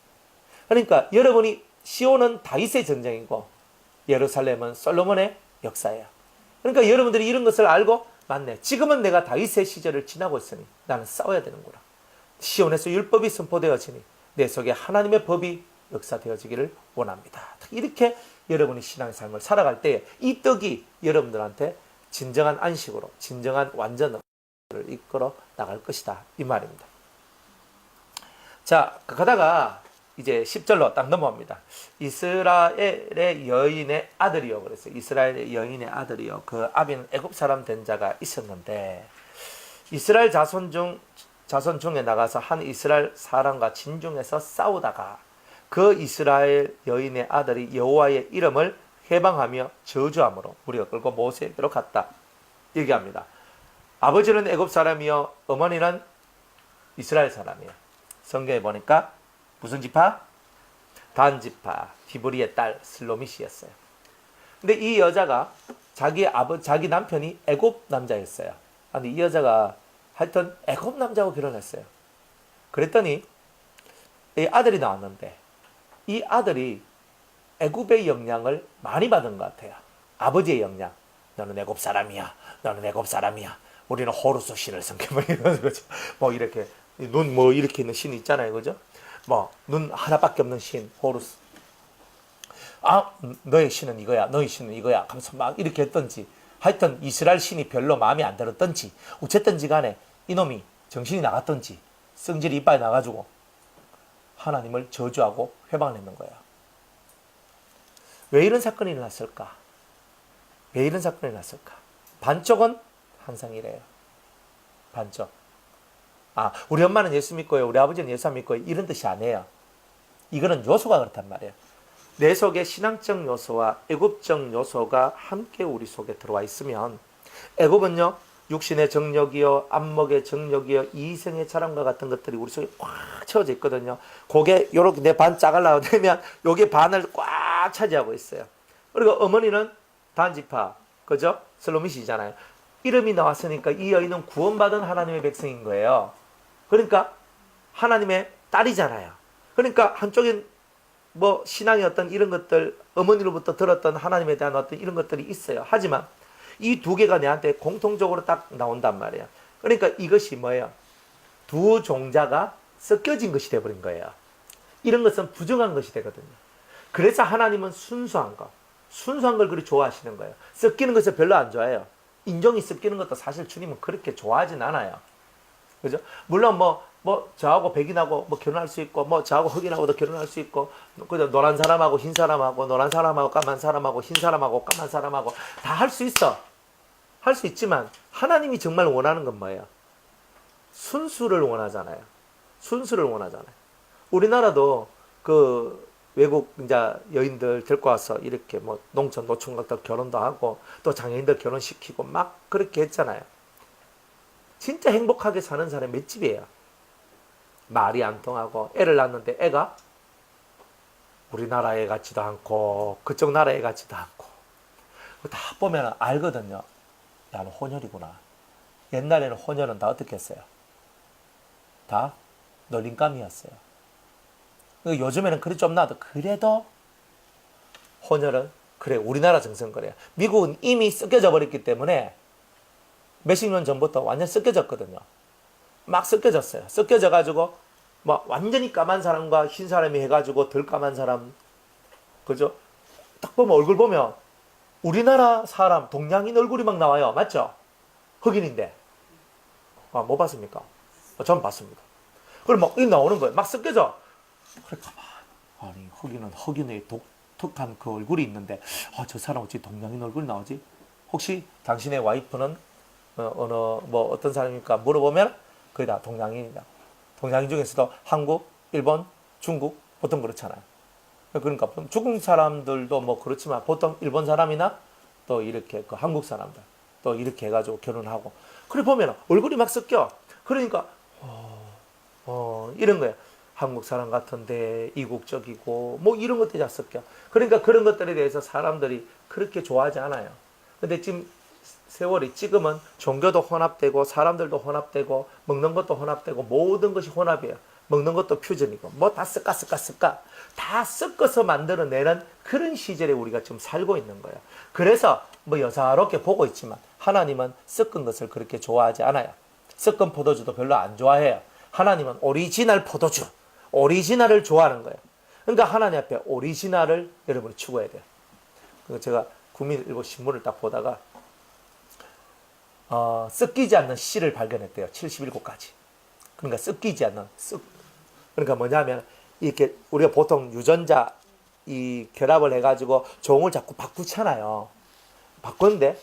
[SPEAKER 1] 그러니까 여러분이 시온은 다윗의 전쟁이고 예루살렘은 솔로몬의 역사예요. 그러니까 여러분들이 이런 것을 알고, 맞네, 지금은 내가 다윗의 시절을 지나고 있으니 나는 싸워야 되는구나. 시온에서 율법이 선포되어지니 내 속에 하나님의 법이 역사되어지기를 원합니다. 이렇게 여러분이 신앙의 삶을 살아갈 때 이 떡이 여러분들한테 진정한 안식으로, 진정한 완전을 이끌어 나갈 것이다, 이 말입니다. 자, 가다가 이제 10절로 딱 넘어갑니다. 이스라엘의 여인의 아들이요. 그랬어요. 이스라엘의 여인의 아들이요. 그 아비는 애굽 사람 된 자가 있었는데, 이스라엘 자손 중에 나가서 한 이스라엘 사람과 진중에서 싸우다가 그 이스라엘 여인의 아들이 여호와의 이름을 회방하며 저주함으로 무리가 끌고 모세에게로 갔다, 얘기합니다. 아버지는 애굽 사람이요, 어머니는 이스라엘 사람이에요. 성경에 보니까 무슨 지파? 단 지파, 디브리의 딸 슬로미시였어요. 근데 이 여자가 자기 남편이 애굽 남자였어요. 근데 이 여자가 하여튼 애굽 남자하고 결혼했어요. 그랬더니 이 아들이 나왔는데, 이 아들이 애굽의 영향을 많이 받은 것 같아요. 아버지의 영향. 너는 애굽 사람이야. 너는 애굽 사람이야. 우리는 호루스 신을 섬겨. 뭐 이런 거죠. 뭐 이렇게 눈 뭐 이렇게 있는 신이 있잖아요, 그죠? 뭐 눈 하나밖에 없는 신 호루스. 아, 너의 신은 이거야, 너의 신은 이거야 하면서 막 이렇게 했던지, 하여튼 이스라엘 신이 별로 마음에 안 들었던지, 어쨌든지 간에 이놈이 정신이 나갔던지 성질이 이빨이 나가지고 하나님을 저주하고 회방을 했는 거예요. 왜 이런 사건이 일어났을까? 왜 이런 사건이 일어났을까? 반쪽은 항상 이래요. 반쪽. 아, 우리 엄마는 예수 믿고요, 우리 아버지는 예수 안 믿고요, 이런 뜻이 아니에요. 이거는 요소가 그렇단 말이에요. 내 속에 신앙적 요소와 애굽적 요소가 함께 우리 속에 들어와 있으면, 애굽은요, 육신의 정욕이요, 안목의 정욕이요, 이생의 자랑과 같은 것들이 우리 속에 꽉 채워져 있거든요. 그게 요렇게 내 반 짜갈라고 되면 요게 반을 꽉 차지하고 있어요. 그리고 어머니는 단지파, 그죠? 슬로미시잖아요. 이름이 나왔으니까 이 여인은 구원받은 하나님의 백성인 거예요. 그러니까 하나님의 딸이잖아요. 그러니까 한쪽엔 뭐 신앙의 어떤 이런 것들, 어머니로부터 들었던 하나님에 대한 어떤 이런 것들이 있어요. 하지만 이 두 개가 내한테 공통적으로 딱 나온단 말이에요. 그러니까 이것이 뭐예요? 두 종자가 섞여진 것이 되어버린 거예요. 이런 것은 부정한 것이 되거든요. 그래서 하나님은 순수한 걸 그리 좋아하시는 거예요. 섞이는 것을 별로 안 좋아해요. 인종이 섞이는 것도 사실 주님은 그렇게 좋아하진 않아요. 그죠? 물론 저하고 백인하고 결혼할 수 있고, 저하고 흑인하고도 결혼할 수 있고, 그죠? 노란 사람하고 흰 사람하고, 노란 사람하고 까만 사람하고, 흰 사람하고 까만 사람하고 다 할 수 있어. 할 수 있지만 하나님이 정말 원하는 건 뭐예요? 순수를 원하잖아요. 순수를 원하잖아요. 우리나라도 그 외국 이제 여인들 데리고 와서 이렇게 농촌 노총각들 결혼도 하고 또 장애인들 결혼시키고 막 그렇게 했잖아요. 진짜 행복하게 사는 사람이 몇 집이에요? 말이 안 통하고 애를 낳았는데 애가 우리나라에 같지도 않고 그쪽 나라에 같지도 않고 다 보면 알거든요. 야, 너 혼혈이구나. 옛날에는 혼혈은 다 어떻게 했어요? 다 널린감이었어요. 요즘에는 그리 좀 나도 그래도 혼혈은 그래 우리나라 정성거래야. 미국은 이미 섞여져 버렸기 때문에 몇십 년 전부터 완전 섞여졌거든요. 막 섞여졌어요. 섞여져 가지고 막 완전히 까만 사람과 흰 사람이 해가지고 덜 까만 사람, 그죠? 딱 보면 얼굴 보면 우리나라 사람 동양인 얼굴이 막 나와요. 맞죠? 흑인인데. 아, 못 봤습니까? 전 봤습니다. 그럼 막 이 나오는 거예요. 막 섞여져. 그래 가만. 아니 흑인은 흑인의 독특한 그 얼굴이 있는데 저 사람 어찌 동양인 얼굴이 나오지? 혹시 당신의 와이프는 어느 뭐 어떤 사람입니까? 물어보면 거의 다 동양인이다. 동양인 중에서도 한국, 일본, 중국 보통 그렇잖아요. 그러니까 중국 사람들도 뭐 그렇지만 보통 일본 사람이나 또 이렇게 그 한국 사람들 또 이렇게 해가지고 결혼하고 그래 보면 얼굴이 막 섞여. 그러니까 이런 거예요. 한국 사람 같은데 이국적이고 뭐 이런 것들이 다 섞여. 그러니까 그런 것들에 대해서 사람들이 그렇게 좋아하지 않아요. 근데 지금 세월이 지금은 종교도 혼합되고 사람들도 혼합되고 먹는 것도 혼합되고 모든 것이 혼합이에요. 먹는 것도 퓨전이고 뭐 다 섞어 다 섞어서 만들어내는 그런 시절에 우리가 지금 살고 있는 거예요. 그래서 뭐 여사롭게 보고 있지만 하나님은 섞은 것을 그렇게 좋아하지 않아요. 섞은 포도주도 별로 안 좋아해요. 하나님은 오리지널 포도주, 오리지널을 좋아하는 거예요. 그러니까 하나님 앞에 오리지널을 여러분이 추구해야 돼요. 제가 국민일보 신문을 딱 보다가 섞이지 않는 씨를 발견했대요. 77곳까지. 그러니까 섞이지 않는 그러니까 뭐냐면 이렇게 우리가 보통 유전자 이 결합을 해가지고 종을 자꾸 바꾸잖아요. 바꾸는데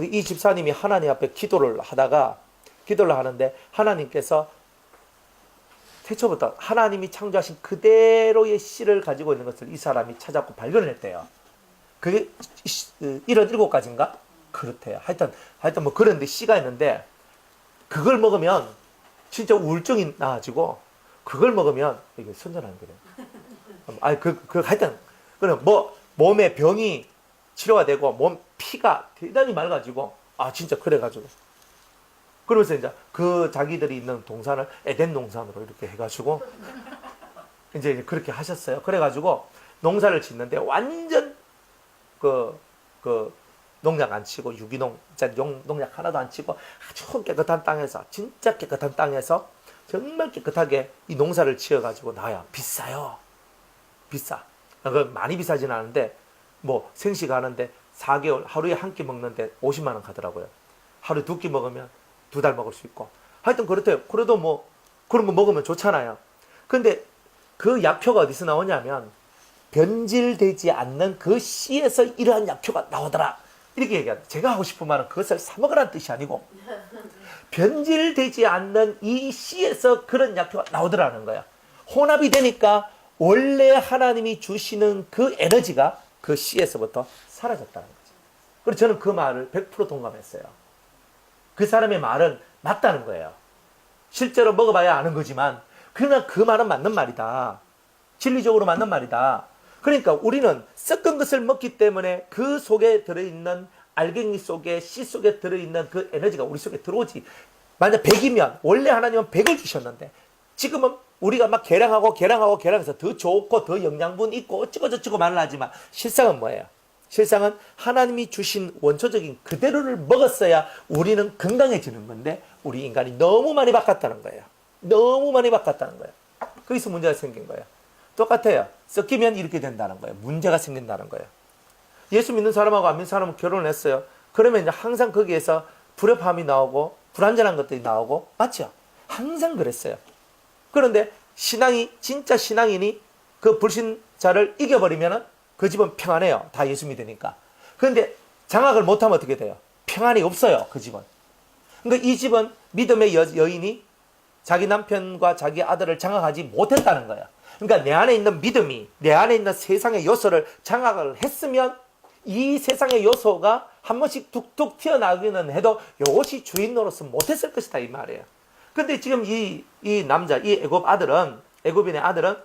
[SPEAKER 1] 이 집사님이 하나님 앞에 기도를 하는데 하나님께서 태초부터 하나님이 창조하신 그대로의 씨를 가지고 있는 것을 이 사람이 찾았고 발견을 했대요. 그게 77가지인가? 그렇대요. 하여튼 뭐 그런데 씨가 있는데 그걸 먹으면 진짜 우울증이 나아지고 그걸 먹으면 이게 선전하는 거래요. 하여튼 그럼 뭐 몸에 병이 치료가 되고 몸 피가 대단히 맑아지고 진짜 그래가지고 그러면서 이제 그 자기들이 있는 동산을 에덴 동산으로 이렇게 해가지고 이제 그렇게 하셨어요. 그래가지고 농사를 짓는데 완전 그 농약 안 치고 유기농, 농약 하나도 안 치고 아주 깨끗한 땅에서 진짜 깨끗한 땅에서 정말 깨끗하게 이 농사를 지어가지고 나와요. 비싸요. 비싸. 많이 비싸진 않은데 뭐 생식 하는데 4개월 하루에 한 끼 먹는데 50만 원 가더라고요. 하루에 2끼 먹으면 2달 먹을 수 있고. 하여튼 그렇대요. 그래도 뭐 그런 거 먹으면 좋잖아요. 근데 그 약효가 어디서 나오냐면 변질되지 않는 그 씨에서 이러한 약효가 나오더라. 이렇게 얘기합니다. 제가 하고 싶은 말은 그것을 사 먹으라는 뜻이 아니고 변질되지 않는 이 씨에서 그런 약효가 나오더라는 거야. 혼합이 되니까 원래 하나님이 주시는 그 에너지가 그 씨에서부터 사라졌다는 거죠. 그래서 저는 그 말을 100% 동감했어요. 그 사람의 말은 맞다는 거예요. 실제로 먹어봐야 아는 거지만 그러나 그 말은 맞는 말이다. 진리적으로 맞는 말이다. 그러니까 우리는 섞은 것을 먹기 때문에 그 속에 들어있는 알갱이 속에 씨 속에 들어있는 그 에너지가 우리 속에 들어오지. 만약 100이면 원래 하나님은 100을 주셨는데 지금은 우리가 막 계량해서 더 좋고 더 영양분 있고 어쩌고 말을 실상은 뭐예요? 실상은 하나님이 주신 원초적인 그대로를 먹었어야 우리는 건강해지는 건데 우리 인간이 너무 많이 바꿨다는 거예요. 너무 많이 바꿨다는 거예요. 거기서 문제가 생긴 거예요. 똑같아요. 섞이면 이렇게 된다는 거예요. 문제가 생긴다는 거예요. 예수 믿는 사람하고 안 믿는 사람은 결혼을 했어요. 그러면 이제 항상 거기에서 불협화음이 나오고 불완전한 것들이 나오고 맞죠? 항상 그랬어요. 그런데 진짜 신앙인이 그 불신자를 이겨버리면 그 집은 평안해요. 다 예수 믿으니까. 그런데 장악을 못하면 어떻게 돼요? 평안이 없어요. 그 집은. 그러니까 이 집은 믿음의 여인이 자기 남편과 자기 아들을 장악하지 못했다는 거예요. 그러니까 내 안에 있는 믿음이 내 안에 있는 세상의 요소를 장악을 했으면 이 세상의 요소가 한 번씩 툭툭 튀어나오기는 해도 이것이 주인 노릇은 못했을 것이다 이 말이에요. 근데 지금 이 남자, 이 애굽인의 아들은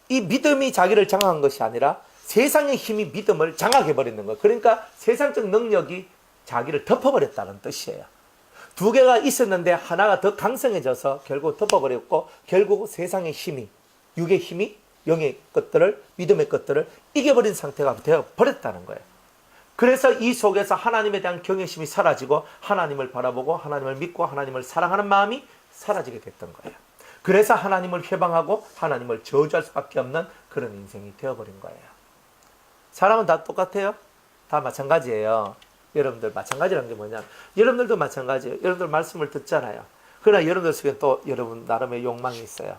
[SPEAKER 1] 이 믿음이 자기를 장악한 것이 아니라 세상의 힘이 믿음을 장악해버리는 거예요. 그러니까 세상적 능력이 자기를 덮어버렸다는 뜻이에요. 두 개가 있었는데 하나가 더 강성해져서 결국 덮어버렸고 결국 세상의 힘이, 육의 힘이 영의 것들을, 믿음의 것들을 이겨버린 상태가 되어버렸다는 거예요. 그래서 이 속에서 하나님에 대한 경외심이 사라지고 하나님을 바라보고 하나님을 믿고 하나님을 사랑하는 마음이 사라지게 됐던 거예요. 그래서 하나님을 회방하고 하나님을 저주할 수밖에 없는 그런 인생이 되어버린 거예요. 사람은 다 똑같아요. 다 마찬가지예요. 여러분들 마찬가지라는 게 뭐냐, 여러분들도 마찬가지예요. 여러분들 말씀을 듣잖아요. 그러나 여러분들 속에 또 여러분 나름의 욕망이 있어요.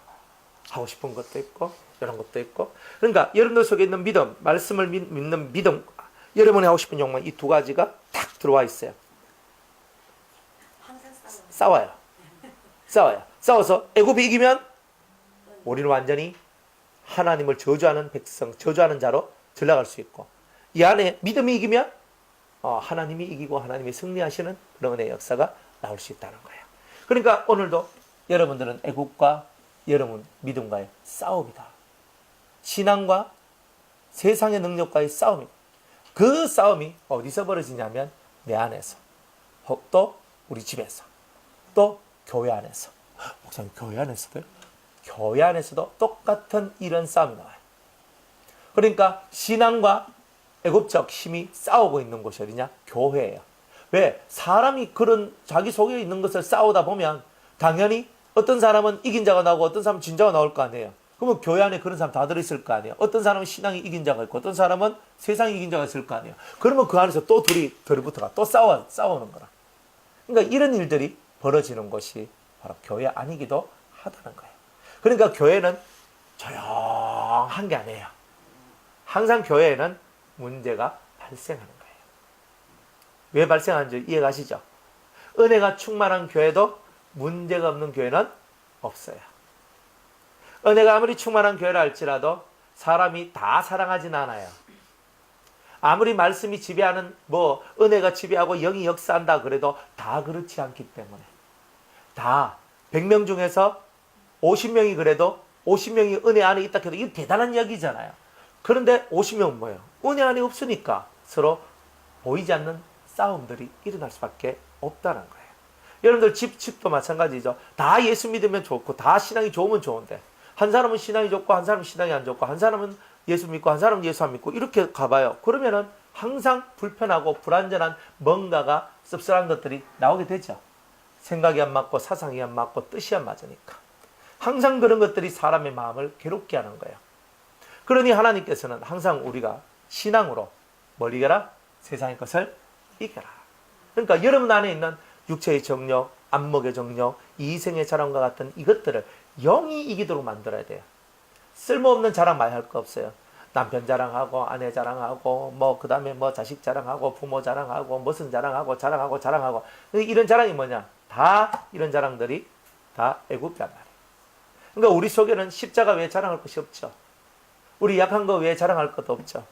[SPEAKER 1] 하고 싶은 것도 있고 이런 것도 있고. 그러니까 여러분들 속에 있는 믿음, 말씀을 믿는 믿음, 여러분이 하고 싶은 욕망, 이 두 가지가 탁 들어와 있어요.
[SPEAKER 2] 항상
[SPEAKER 1] 싸워요. 싸워서 애굽이 이기면 우리는 완전히 하나님을 저주하는 백성, 저주하는 자로 전락할 수 있고, 이 안에 믿음이 이기면 하나님이 이기고 하나님이 승리하시는 그런 은혜의 역사가 나올 수 있다는 거예요. 그러니까 오늘도 여러분들은 애국과 여러분 믿음과의 싸움이다. 신앙과 세상의 능력과의 싸움이다. 그 싸움이 어디서 벌어지냐면 내 안에서, 또 우리 집에서, 또 교회 안에서. 목사님, 교회 안에서도요? 교회 안에서도 똑같은 이런 싸움이 나와요. 그러니까 신앙과 애국적 힘이 싸우고 있는 곳이 어디냐? 교회예요. 왜? 사람이 그런 자기 속에 있는 것을 싸우다 보면 당연히 어떤 사람은 이긴 자가 나오고 어떤 사람은 진 자가 나올 거 아니에요. 그러면 교회 안에 그런 사람 다 들어있을 거 아니에요. 어떤 사람은 신앙이 이긴 자가 있고 어떤 사람은 세상이 이긴 자가 있을 거 아니에요. 그러면 그 안에서 또 둘이 들어붙어가 또 싸우는 거라. 그러니까 이런 일들이 벌어지는 것이 바로 교회 아니기도 하다는 거예요. 그러니까 교회는 조용한 게 아니에요. 항상 교회에는 문제가 발생하는 거예요. 왜 발생하는지 이해가시죠? 은혜가 충만한 교회도 문제가 없는 교회는 없어요. 은혜가 아무리 충만한 교회라 할지라도 사람이 다 사랑하진 않아요. 아무리 말씀이 지배하는, 은혜가 지배하고 영이 역사한다 그래도 다 그렇지 않기 때문에, 다 100명 중에서 50명이 그래도 50명이 은혜 안에 있다 해도 이거 대단한 이야기잖아요. 그런데 50명은 뭐예요? 은혜 안에 없으니까 서로 보이지 않는 싸움들이 일어날 수밖에 없다는 거예요. 여러분들 집도 마찬가지죠. 다 예수 믿으면 좋고 다 신앙이 좋으면 좋은데 한 사람은 신앙이 좋고 한 사람은 신앙이 안 좋고 한 사람은 예수 믿고 한 사람은 예수 안 믿고 이렇게 가봐요. 그러면은 항상 불편하고 불안전한 뭔가가 씁쓸한 것들이 나오게 되죠. 생각이 안 맞고 사상이 안 맞고 뜻이 안 맞으니까. 항상 그런 것들이 사람의 마음을 괴롭게 하는 거예요. 그러니 하나님께서는 항상 우리가 신앙으로 뭘 이겨라? 세상의 것을 이겨라. 그러니까 여러분 안에 있는 육체의 정욕, 안목의 정욕, 이생의 자랑과 같은 이것들을 영이 이기도록 만들어야 돼요. 쓸모없는 자랑 많이 할 거 없어요. 남편 자랑하고 아내 자랑하고 그 다음에 자식 자랑하고 부모 자랑하고 무슨 자랑하고 이런 자랑이 뭐냐? 다 이런 자랑들이 다 애국자란 말이에요. 그러니까 우리 속에는 십자가 외에 자랑할 것이 없죠. 우리 약한 거 외에 자랑할 것도 없죠.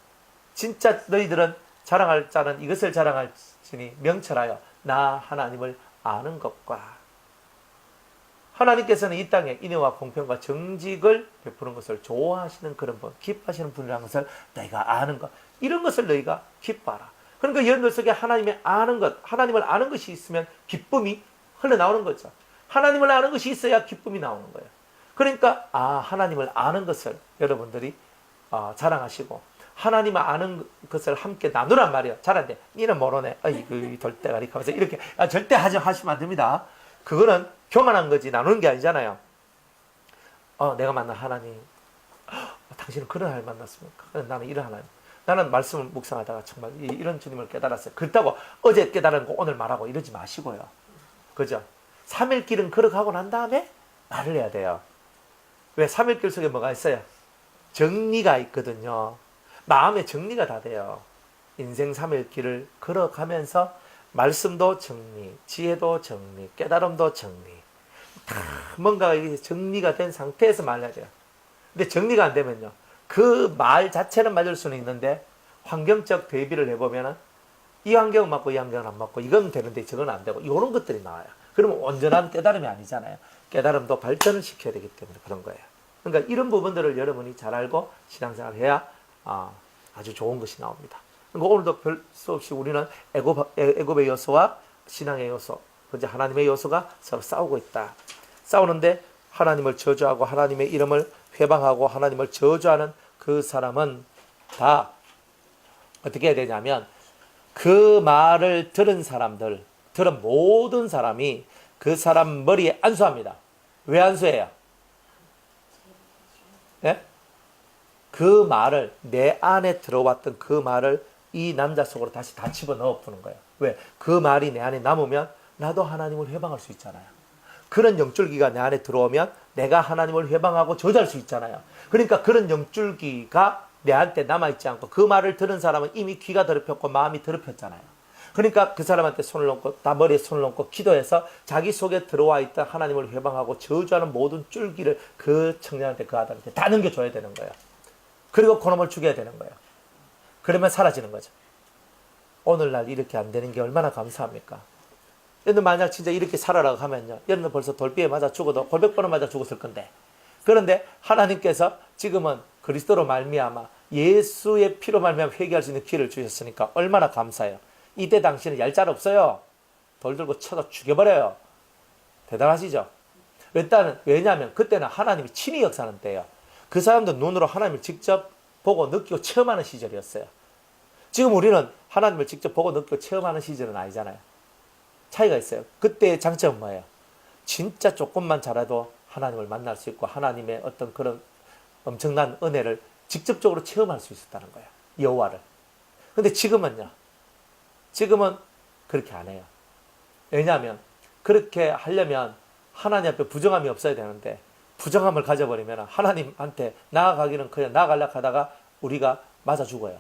[SPEAKER 1] 진짜 너희들은 자랑할 자는 이것을 자랑할지니 명철하여 나 하나님을 아는 것과, 하나님께서는 이 땅에 인애와 공평과 정직을 베푸는 것을 좋아하시는 그런 분, 기뻐하시는 분이라는 것을 너희가 아는 것, 이런 것을 너희가 기뻐하라. 그러니까 여러분들 속에 하나님을 아는 것, 하나님을 아는 것이 있으면 기쁨이 흘러나오는 거죠. 하나님을 아는 것이 있어야 기쁨이 나오는 거예요. 그러니까 하나님을 아는 것을 여러분들이 자랑하시고 하나님을 아는 것을 함께 나누란 말이에요. 잘한데 니는 모르네. 아이고 돌대가리 하면서 이렇게 절대 하시면 안 됩니다. 그거는 교만한 거지 나누는 게 아니잖아요. 내가 만난 하나님, 당신은 그런 하나님 만났습니까? 나는 이런 하나님. 나는 말씀을 묵상하다가 정말 이런 주님을 깨달았어요. 그렇다고 어제 깨달은 거 오늘 말하고 이러지 마시고요. 그죠? 3일길은 걸어가고 난 다음에 말을 해야 돼요. 왜? 3일길 속에 뭐가 있어요? 정리가 있거든요. 마음에 정리가 다 돼요. 인생 3일길을 걸어가면서 말씀도 정리, 지혜도 정리, 깨달음도 정리, 다 뭔가 정리가 된 상태에서 말해야 돼요. 근데 정리가 안 되면요, 그 말 자체는 맞을 수는 있는데 환경적 대비를 해보면은 이 환경은 맞고 이 환경은 안 맞고 이건 되는데 저건 안 되고 이런 것들이 나와요. 그러면 온전한 깨달음이 아니잖아요. 깨달음도 발전을 시켜야 되기 때문에 그런 거예요. 그러니까 이런 부분들을 여러분이 잘 알고 신앙생활을 해야 아주 좋은 것이 나옵니다. 그러니까 오늘도 별 수 없이 우리는 애굽의 요소와 신앙의 요소, 이제 하나님의 요소가 서로 싸우고 있다. 싸우는데 하나님을 저주하고 하나님의 이름을 회방하고 하나님을 저주하는 그 사람은 다 어떻게 해야 되냐면 그 말을 들은 사람들, 들은 모든 사람이 그 사람 머리에 안수합니다. 왜 안수해요? 예? 그 말을, 내 안에 들어왔던 그 말을 이 남자 속으로 다시 다 집어넣어 푸는 거예요. 왜? 그 말이 내 안에 남으면 나도 하나님을 회방할 수 있잖아요. 그런 영줄기가 내 안에 들어오면 내가 하나님을 회방하고 저주할 수 있잖아요. 그러니까 그런 영줄기가 내한테 남아있지 않고 그 말을 들은 사람은 이미 귀가 더럽혔고 마음이 더럽혔잖아요. 그러니까 그 사람한테 손을 얹고 다 머리에 손을 얹고 기도해서 자기 속에 들어와 있던 하나님을 회방하고 저주하는 모든 줄기를 그 청년한테, 그 아들한테 다 넘겨줘야 되는 거예요. 그리고 그놈을 죽여야 되는 거예요. 그러면 사라지는 거죠. 오늘날 이렇게 안 되는 게 얼마나 감사합니까? 여러분 만약 진짜 이렇게 살아라고 하면요, 여러분 벌써 돌비에 맞아 죽어도 골백 번은 맞아 죽었을 건데, 그런데 하나님께서 지금은 그리스도로 말미암아 예수의 피로 말미암아 회개할 수 있는 기회를 주셨으니까 얼마나 감사해요. 이때 당시는 얄짤 없어요. 돌 들고 쳐서 죽여버려요. 대단하시죠? 왜냐하면 그때는 하나님이 친히 역사하는 때예요. 그 사람도 눈으로 하나님을 직접 보고 느끼고 체험하는 시절이었어요. 지금 우리는 하나님을 직접 보고 느끼고 체험하는 시절은 아니잖아요. 차이가 있어요. 그때의 장점은 뭐예요? 진짜 조금만 잘해도 하나님을 만날 수 있고 하나님의 어떤 그런 엄청난 은혜를 직접적으로 체험할 수 있었다는 거예요. 여호와를. 근데 지금은요. 지금은 그렇게 안 해요. 왜냐하면 그렇게 하려면 하나님 앞에 부정함이 없어야 되는데 부정함을 가져버리면 하나님한테 나아가기는 그냥 나아가려고 하다가 우리가 맞아 죽어요.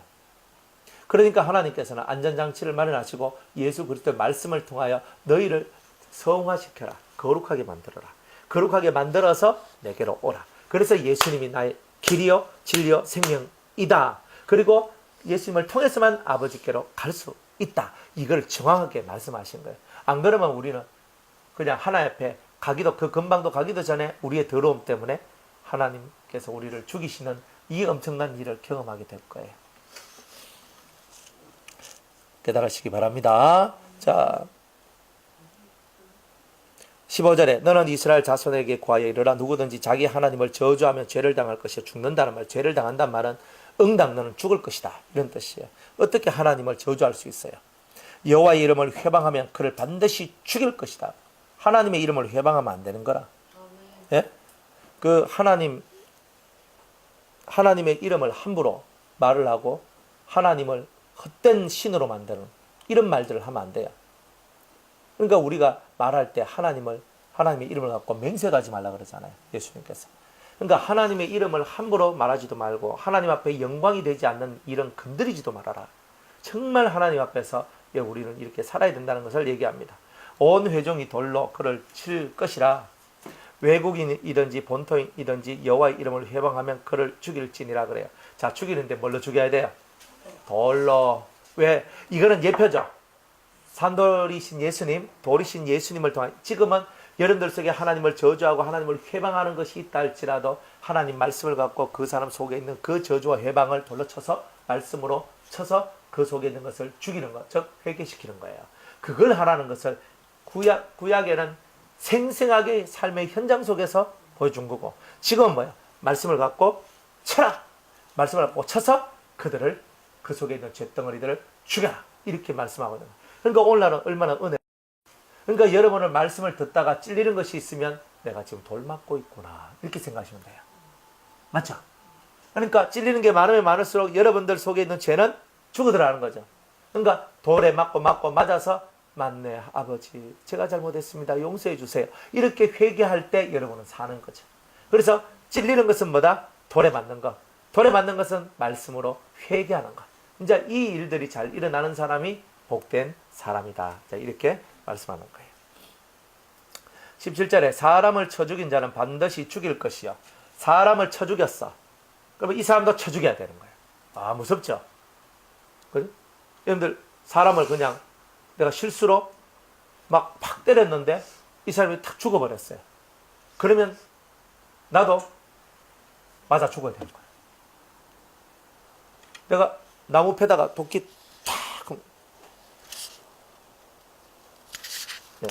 [SPEAKER 1] 그러니까 하나님께서는 안전장치를 마련하시고 예수 그리스도의 말씀을 통하여 너희를 성화시켜라. 거룩하게 만들어라. 거룩하게 만들어서 내게로 오라. 그래서 예수님이 나의 길이요 진리요 생명이다. 그리고 예수님을 통해서만 아버지께로 갈 수 있다. 이걸 정확하게 말씀하신 거예요. 안 그러면 우리는 그냥 하나님 앞에 가기도, 그 근방도 가기도 전에 우리의 더러움 때문에 하나님께서 우리를 죽이시는 이 엄청난 일을 경험하게 될 거예요. 깨달으시기 바랍니다. 자, 15절에 너는 이스라엘 자손에게 구하여 이르라. 누구든지 자기 하나님을 저주하면 죄를 당할 것이요. 죽는다는 말, 죄를 당한다는 말은 응당 너는 죽을 것이다. 이런 뜻이에요. 어떻게 하나님을 저주할 수 있어요? 여호와의 이름을 회방하면 그를 반드시 죽일 것이다. 하나님의 이름을 회방하면 안 되는 거라. 예? 그 하나님의 이름을 함부로 말을 하고 하나님을 헛된 신으로 만드는 이런 말들을 하면 안 돼요. 그러니까 우리가 말할 때 하나님의 이름을 갖고 맹세하지 말라 그러잖아요. 예수님께서. 그러니까 하나님의 이름을 함부로 말하지도 말고 하나님 앞에 영광이 되지 않는 일은 건드리지도 말아라. 정말 하나님 앞에서 우리는 이렇게 살아야 된다는 것을 얘기합니다. 온 회중이 돌로 그를 칠 것이라. 외국인이든지 본토인이든지 여호와의 이름을 회방하면 그를 죽일지니라 그래요. 자, 죽이는데 뭘로 죽여야 돼요? 돌로. 왜? 이거는 예표죠. 산돌이신 예수님, 돌이신 예수님을 통한, 지금은 여러분들 속에 하나님을 저주하고 하나님을 회방하는 것이 있다 할지라도 하나님 말씀을 갖고 그 사람 속에 있는 그 저주와 회방을 돌로 쳐서 말씀으로 쳐서 그 속에 있는 것을 죽이는 것, 즉 회개시키는 거예요. 그걸 하라는 것을 구약에는 생생하게 삶의 현장 속에서 보여준 거고, 지금은 뭐야? 말씀을 갖고 쳐라! 말씀을 갖고 쳐서 그들을, 그 속에 있는 쇳덩어리들을 죽여라! 이렇게 말씀하거든요. 그러니까 오늘날은 얼마나 은혜. 그러니까 여러분은 말씀을 듣다가 찔리는 것이 있으면 내가 지금 돌 맞고 있구나. 이렇게 생각하시면 돼요. 맞죠? 그러니까 찔리는 게 많으면 많을수록 여러분들 속에 있는 죄는 죽어들어가는 거죠. 그러니까 돌에 맞고 맞아서 맞네 아버지 제가 잘못했습니다. 용서해 주세요. 이렇게 회개할 때 여러분은 사는 거죠. 그래서 찔리는 것은 뭐다? 돌에 맞는 것. 돌에 맞는 것은 말씀으로 회개하는 것. 이제 이 일들이 잘 일어나는 사람이 복된 사람이다. 자, 이렇게 말씀하는 거예요. 17절에 사람을 쳐 죽인 자는 반드시 죽일 것이요. 사람을 쳐 죽였어. 그러면 이 사람도 쳐 죽여야 되는 거예요. 아, 무섭죠? 그죠? 여러분들, 사람을 그냥 내가 실수로 막 팍 때렸는데 이 사람이 탁 죽어버렸어요. 그러면 나도 맞아 죽어야 되는 거야. 내가 나무 패다가 도끼 탁. 네.